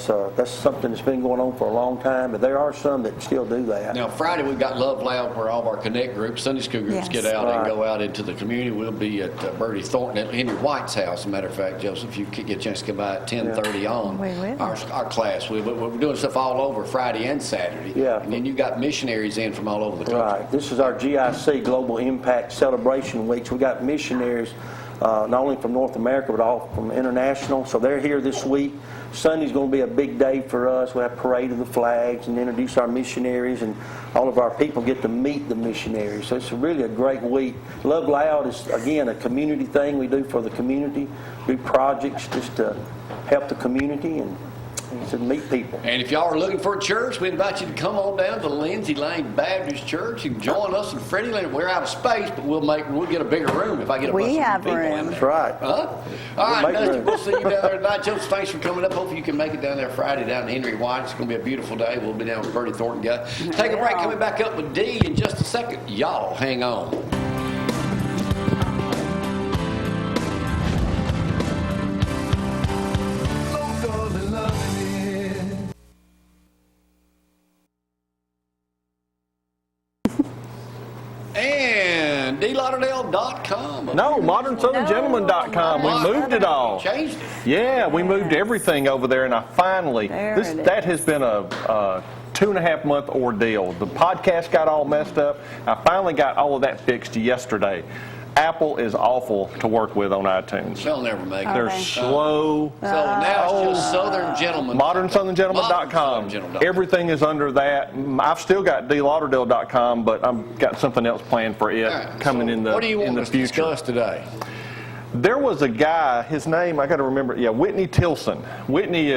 Speaker 5: something that's been going on for a long time, but there are some that still do that.
Speaker 2: Now, Friday, we've got Love Loud, where all of our Connect groups, Sunday school groups,
Speaker 1: Yes.
Speaker 2: get out and
Speaker 5: Right.
Speaker 2: go out into the community. We'll be at Bertie Thornton at Henry White's house. As a matter of fact, Joseph, you could get a chance to come by at 10:30 on
Speaker 1: We will.
Speaker 2: our class. We're doing stuff all over Friday and Saturday.
Speaker 5: Yeah.
Speaker 2: And then you got missionaries in from all over the country.
Speaker 5: Right. This is our GIC, Global Impact Celebration Weeks. We got missionaries not only from North America, but all from international. So they're here this week. Sunday's going to be a big day for us. We have Parade of the Flags and introduce our missionaries, and all of our people get to meet the missionaries. So it's really a great week. Love Loud is, again, a community thing we do for the community. Do projects just to help the community and to meet people.
Speaker 2: And if y'all are looking for a church, we invite you to come on down to Lindsay Lane Baptist Church and join us in Freddie Lane. We're out of space, but we'll get a bigger room if I get a bunch
Speaker 1: We
Speaker 2: of
Speaker 1: have
Speaker 2: people in
Speaker 1: room.
Speaker 2: there.
Speaker 5: That's right.
Speaker 2: Huh? All right,
Speaker 5: make
Speaker 2: Dusty,
Speaker 5: room.
Speaker 2: we'll see you down there tonight. Joseph, thanks for coming up. Hopefully you can make it down there Friday down in Henry White. It's going to be a beautiful day. We'll be down with Bertie Thornton guy. Take a break.
Speaker 1: Yeah.
Speaker 2: Coming back up with D in just a second. Y'all hang on. DLauderdale.com.
Speaker 9: No, modernsouthern.gentleman.com. We moved it all.
Speaker 2: Changed it.
Speaker 9: Yeah, we moved everything over there, and I finally,
Speaker 1: There it
Speaker 9: that
Speaker 1: is.
Speaker 9: has been a 2.5-month ordeal. The podcast got all messed up. I finally got all of that fixed yesterday. Apple is awful to work with on iTunes.
Speaker 2: They'll never make it.
Speaker 9: They're slow.
Speaker 2: So now it's just Southern Gentleman.
Speaker 9: ModernSouthernGentleman.com.
Speaker 2: ModernSouthernGentleman.com.
Speaker 9: Everything is under that. I've still got DLauderdale.com, but I've got something else planned for it
Speaker 2: All right,
Speaker 9: coming
Speaker 2: so
Speaker 9: in
Speaker 2: what do you
Speaker 9: the
Speaker 2: want us to
Speaker 9: future.
Speaker 2: discuss today?
Speaker 9: There was a guy, his name, I got to remember, Whitney Tilson. Whitney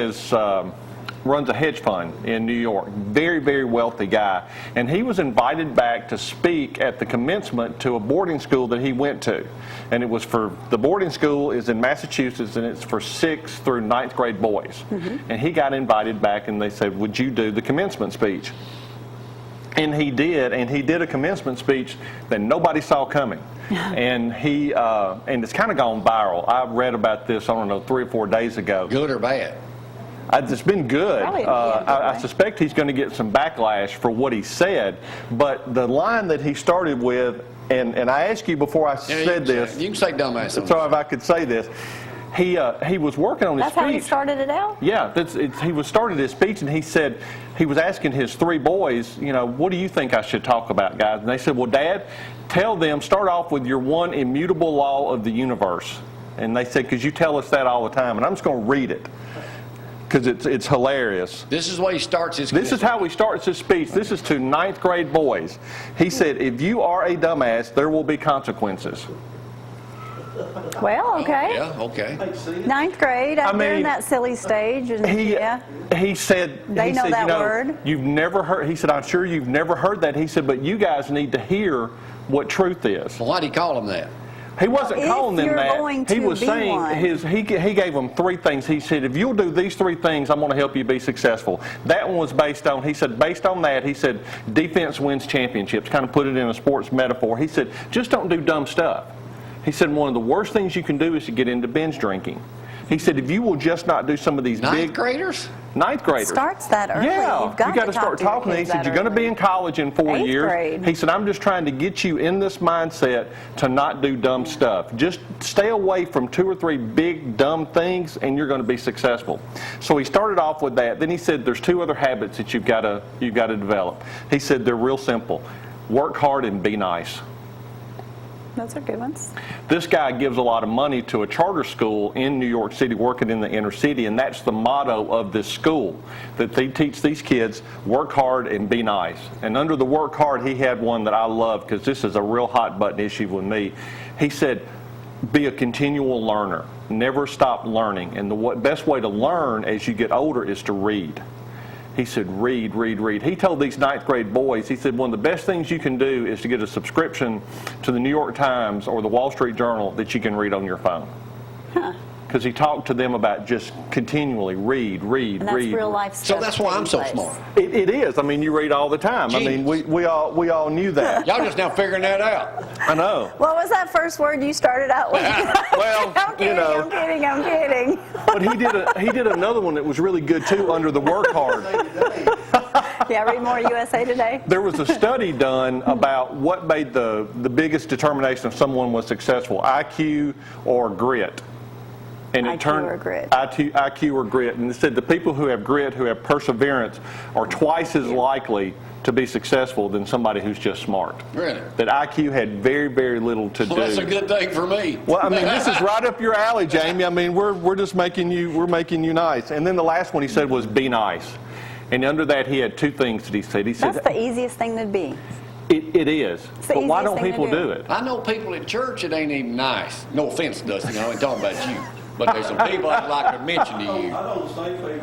Speaker 9: runs a hedge fund in New York. Very, very wealthy guy. And he was invited back to speak at the commencement to a boarding school that he went to. And it was the boarding school is in Massachusetts, and it's for 6th through 9th grade boys. And he got invited back, and they said, would you do the commencement speech? And he did a commencement speech that nobody saw coming. And and it's kind of gone viral. I read about this, I don't know, 3 or 4 days ago.
Speaker 2: Good or bad?
Speaker 9: It's been good.
Speaker 1: Probably,
Speaker 9: I suspect he's going to get some backlash for what he said. But the line that he started with, and I asked you before I said this.
Speaker 2: You can say dumbass.
Speaker 9: So if I could say this. He was working on his
Speaker 1: That's
Speaker 9: speech.
Speaker 1: how he started it out?
Speaker 9: Yeah, he was started his speech, and he said, he was asking his 3 boys, what do you think I should talk about, guys? And they said, well, Dad, tell them, start off with your one immutable law of the universe. And they said, because you tell us that all the time. And I'm just going to read it, because it's hilarious.
Speaker 2: This is the way he starts his
Speaker 9: This is how he starts his speech. This is to 9th grade boys. He said, if you are a dumbass, there will be consequences.
Speaker 1: Well, okay.
Speaker 2: Yeah, okay.
Speaker 1: 9th grade, they're in that silly stage. And
Speaker 9: He said,
Speaker 1: They know that word.
Speaker 9: You've never heard, he said, I'm sure you've never heard that. He said, but you guys need to hear what truth is.
Speaker 2: Well, why'd he call him that?
Speaker 9: He wasn't calling them
Speaker 1: you're
Speaker 9: that.
Speaker 1: going
Speaker 9: He
Speaker 1: to
Speaker 9: was
Speaker 1: be
Speaker 9: saying
Speaker 1: one.
Speaker 9: he gave them 3 things. He said, if you'll do these 3 things, I'm going to help you be successful. That one was based on that, he said, defense wins championships, kind of put it in a sports metaphor. He said, just don't do dumb stuff. He said, one of the worst things you can do is to get into binge drinking. He said, if you will just not do some of these
Speaker 2: Ninth graders?
Speaker 9: 9th graders.
Speaker 1: Starts that early.
Speaker 9: Yeah,
Speaker 1: You've got
Speaker 9: you got
Speaker 1: to
Speaker 9: start
Speaker 1: talk to your
Speaker 9: talking. He
Speaker 1: kids
Speaker 9: said,
Speaker 1: that
Speaker 9: you're going to be
Speaker 1: early.
Speaker 9: in college in 4
Speaker 1: 8th
Speaker 9: years.
Speaker 1: grade.
Speaker 9: He said, I'm just trying to get you in this mindset to not do dumb stuff. Just stay away from 2 or 3 big dumb things, and you're going to be successful. So he started off with that. Then he said, there's 2 other habits that you've got to develop. He said, they're real simple. Work hard and be nice.
Speaker 1: Those are good ones.
Speaker 9: This guy gives a lot of money to a charter school in New York City, working in the inner city, and that's the motto of this school, that they teach these kids, work hard and be nice. And under the work hard, he had one that I love, because this is a real hot button issue with me. He said, be a continual learner. Never stop learning. And the best way to learn as you get older is to read. He said, read, read, read. He told these 9th grade boys, he said, one of the best things you can do is to get a subscription to the New York Times or the Wall Street Journal that you can read on your phone. Because he talked to them about just continually read,
Speaker 1: And that's
Speaker 9: read.
Speaker 1: real life stuff.
Speaker 2: So that's why I'm so
Speaker 1: taking place.
Speaker 2: smart.
Speaker 9: It is. I mean, you read all the time. I mean, we all knew that.
Speaker 2: Y'all just now figuring that out.
Speaker 9: I know.
Speaker 1: What was that first word you started out with?
Speaker 9: Well,
Speaker 1: I'm kidding, I'm kidding.
Speaker 9: But he did another one that was really good too, under the work hard.
Speaker 1: Yeah, read more USA Today.
Speaker 9: There was a study done about what made the biggest determination if someone was successful, IQ or grit. And it
Speaker 1: IQ or grit.
Speaker 9: IQ or grit. And it said the people who have grit, who have perseverance, are twice as likely to be successful than somebody who's just smart.
Speaker 2: Really?
Speaker 9: That IQ had very, very little to do.
Speaker 2: Well, that's a good thing for me.
Speaker 9: Well, I mean, this is right up your alley, Jamie. I mean, we're just making you nice. And then the last one he said was be nice. And under that he had 2 things that he said. He said
Speaker 1: That's the easiest thing to be.
Speaker 9: it is.
Speaker 1: the
Speaker 9: But why
Speaker 1: easiest
Speaker 9: don't
Speaker 1: thing to
Speaker 9: people
Speaker 1: do.
Speaker 9: do it?
Speaker 2: I know people at church that ain't even nice. No offense, Dusty, I ain't talking about you. But there's some people I'd like to mention to you.
Speaker 5: I know the same people.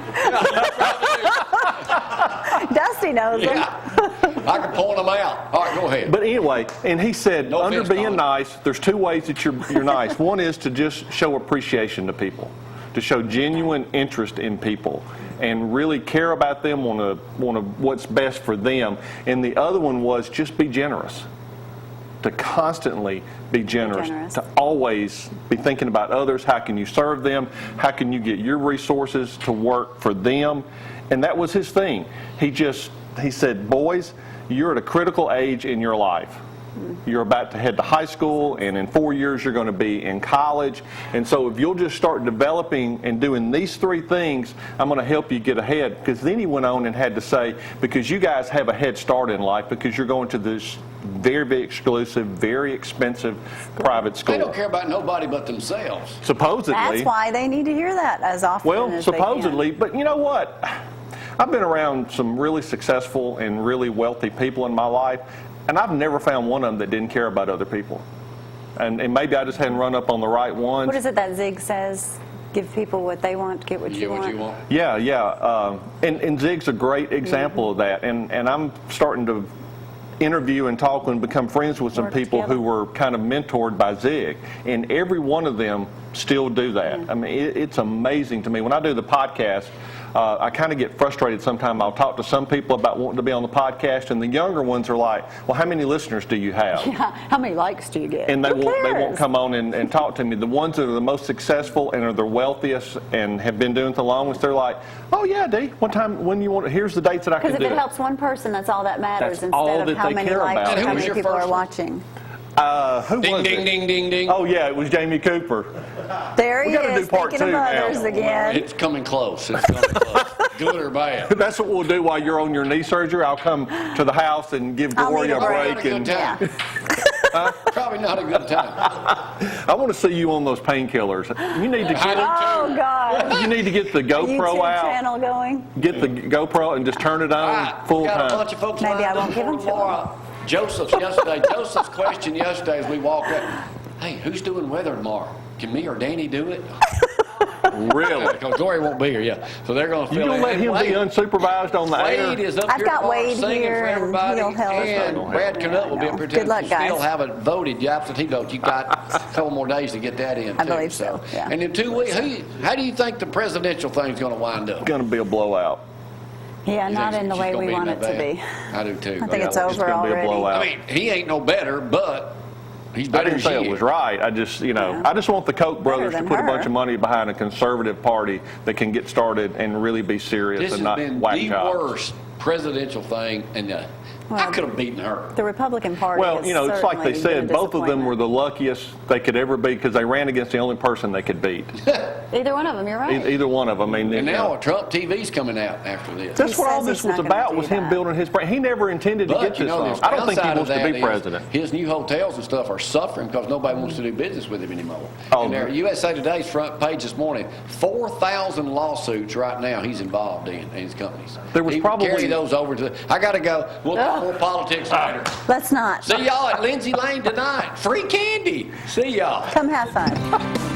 Speaker 1: Dusty knows them.
Speaker 2: Yeah. I can point them out. All right, go ahead.
Speaker 9: But anyway, and he said,
Speaker 2: No
Speaker 9: under
Speaker 2: offense,
Speaker 9: being
Speaker 2: Colin.
Speaker 9: nice, there's 2 ways that you're nice. One is to just show appreciation to people, to show genuine interest in people, and really care about them, want to what's best for them. And the other one was just be generous. To constantly be generous, to always be thinking about others. How can you serve them? How can you get your resources to work for them? And that was his thing. He said, boys, you're at a critical age in your life. You're about to head to high school, and in 4 years you're going to be in college. And so if you'll just start developing and doing these 3 things, I'm going to help you get ahead. Because then he went on and had to say, because you guys have a head start in life, because you're going to this very, very exclusive, very expensive private school.
Speaker 2: They don't care about nobody but themselves.
Speaker 9: Supposedly.
Speaker 1: That's why they need to hear that as often
Speaker 9: Well,
Speaker 1: as they can.
Speaker 9: supposedly, but you know what? I've been around some really successful and really wealthy people in my life, and I've never found one of them that didn't care about other people. And maybe I just hadn't run up on the right ones.
Speaker 1: What is it that Zig says? Give people what they want, get what you want.
Speaker 9: Yeah, yeah. And Zig's a great example of that. And I'm starting to interview and talk and become friends with some people who were kind of mentored by Zig. And every one of them still do that. I mean, it's amazing to me. When I do the podcast, I kind of get frustrated sometimes. I'll talk to some people about wanting to be on the podcast, and the younger ones are like, well, how many listeners do you have?
Speaker 1: Yeah, how many likes do you get?
Speaker 9: And they won't come on and talk to me. The ones that are the most successful and are the wealthiest and have been doing it the longest, they're like, oh yeah, D, one time when you want, here's the dates that I can do.
Speaker 1: Because if it helps one person, that's all that matters,
Speaker 9: That's all
Speaker 1: instead of
Speaker 9: that
Speaker 1: how
Speaker 9: they
Speaker 1: many
Speaker 9: care
Speaker 1: likes
Speaker 9: about.
Speaker 1: or how
Speaker 2: And who was
Speaker 1: many
Speaker 2: your
Speaker 1: people are
Speaker 2: first one?
Speaker 1: watching.
Speaker 9: Who
Speaker 2: Ding,
Speaker 9: was
Speaker 2: ding,
Speaker 9: it?
Speaker 2: ding, ding, ding.
Speaker 9: Oh yeah, it was Jamie Cooper.
Speaker 1: There he
Speaker 9: We gotta do
Speaker 1: is,
Speaker 9: part
Speaker 1: thinking of
Speaker 9: 2 now.
Speaker 1: others again.
Speaker 2: It's coming close. It's coming close. Good or bad.
Speaker 9: That's what we'll do while you're on your knee surgery. I'll come to the house and give
Speaker 1: I'll
Speaker 9: Gloria
Speaker 1: need
Speaker 9: a
Speaker 1: a
Speaker 9: break.
Speaker 2: Not a good
Speaker 9: And
Speaker 2: time. Probably not a good time.
Speaker 9: I want to see you on those painkillers. You need to get
Speaker 1: Oh, God.
Speaker 9: you need to get the GoPro
Speaker 1: YouTube
Speaker 9: out.
Speaker 1: channel going.
Speaker 9: Get the GoPro and just turn it on
Speaker 2: Right.
Speaker 9: full
Speaker 2: Got a
Speaker 9: time.
Speaker 2: bunch of folks
Speaker 1: Maybe I
Speaker 2: lined
Speaker 1: won't
Speaker 2: up
Speaker 1: give them
Speaker 2: for
Speaker 1: to
Speaker 2: tomorrow. Joseph's question yesterday as we walked up, hey, who's doing weather tomorrow? Can me or Danny do it?
Speaker 9: Really?
Speaker 2: Because Glory won't be here, yeah. So they're going to
Speaker 9: You
Speaker 2: fill
Speaker 9: gonna
Speaker 2: in.
Speaker 9: let him
Speaker 2: And
Speaker 9: be unsupervised on the air?
Speaker 2: Wade is up
Speaker 1: I've
Speaker 2: here
Speaker 1: got
Speaker 2: tomorrow
Speaker 1: Wade
Speaker 2: singing
Speaker 1: here,
Speaker 2: for
Speaker 1: and
Speaker 2: everybody.
Speaker 1: he'll help.
Speaker 2: And Brad Canutt will be up here too.
Speaker 1: Good luck,
Speaker 2: If you still
Speaker 1: guys.
Speaker 2: haven't voted, your absentee vote, you got a couple more days to get that in
Speaker 1: I
Speaker 2: too.
Speaker 1: believe so, yeah.
Speaker 2: And in 2 weeks, how do you think the presidential thing's going to wind up?
Speaker 9: It's going to be a blowout.
Speaker 1: Yeah,
Speaker 2: You
Speaker 1: not
Speaker 2: think
Speaker 1: in the
Speaker 2: she's
Speaker 1: way
Speaker 2: gonna
Speaker 1: we
Speaker 2: be
Speaker 1: want it
Speaker 2: that
Speaker 1: to
Speaker 2: bad?
Speaker 1: be.
Speaker 2: I do too.
Speaker 1: I think it's
Speaker 9: It's
Speaker 1: over
Speaker 9: gonna be a
Speaker 1: already.
Speaker 9: blowout.
Speaker 2: I mean, he ain't no better, but he's
Speaker 9: I
Speaker 2: better
Speaker 9: didn't
Speaker 2: than
Speaker 9: say
Speaker 2: she
Speaker 9: it was
Speaker 2: is.
Speaker 9: right. I just,
Speaker 1: Yeah.
Speaker 9: I just want the Koch brothers to
Speaker 1: than
Speaker 9: put a
Speaker 1: her.
Speaker 9: bunch of money behind a conservative party that can get started and really be serious
Speaker 2: This
Speaker 9: and
Speaker 2: has
Speaker 9: not
Speaker 2: been
Speaker 9: whack
Speaker 2: the
Speaker 9: jobs.
Speaker 2: worst presidential thing, and I could have beaten her.
Speaker 1: The Republican Party
Speaker 9: Well,
Speaker 1: is
Speaker 9: it's like they
Speaker 1: certainly been
Speaker 9: said,
Speaker 1: a
Speaker 9: both of them were
Speaker 1: disappointment.
Speaker 9: the luckiest they could ever be because they ran against the only person they could beat.
Speaker 1: Either one of them, you're right.
Speaker 9: Either one of them. I mean,
Speaker 2: And now Trump TV's coming out after this.
Speaker 9: that's
Speaker 1: He
Speaker 9: what all
Speaker 1: says
Speaker 9: this
Speaker 1: he's
Speaker 9: was
Speaker 1: not gonna
Speaker 9: about,
Speaker 1: do
Speaker 9: was him
Speaker 1: that.
Speaker 9: building his brand. He never intended to
Speaker 2: But
Speaker 9: get
Speaker 2: you
Speaker 9: this
Speaker 2: know,
Speaker 9: long.
Speaker 2: there's
Speaker 9: I don't think he
Speaker 2: downside
Speaker 9: wants
Speaker 2: of
Speaker 9: to
Speaker 2: that
Speaker 9: be
Speaker 2: is
Speaker 9: president.
Speaker 2: His new hotels and stuff are suffering because nobody wants to do business with him anymore.
Speaker 9: Oh,
Speaker 2: And their USA Today's front page this morning, 4,000 lawsuits right now he's involved in his companies.
Speaker 9: There was
Speaker 2: he would
Speaker 9: probably-
Speaker 2: carry those over to. I got to go. We'll talk more politics later.
Speaker 1: Let's not.
Speaker 2: See y'all at Lindsay Lane tonight. Free candy. See y'all.
Speaker 1: Come have fun.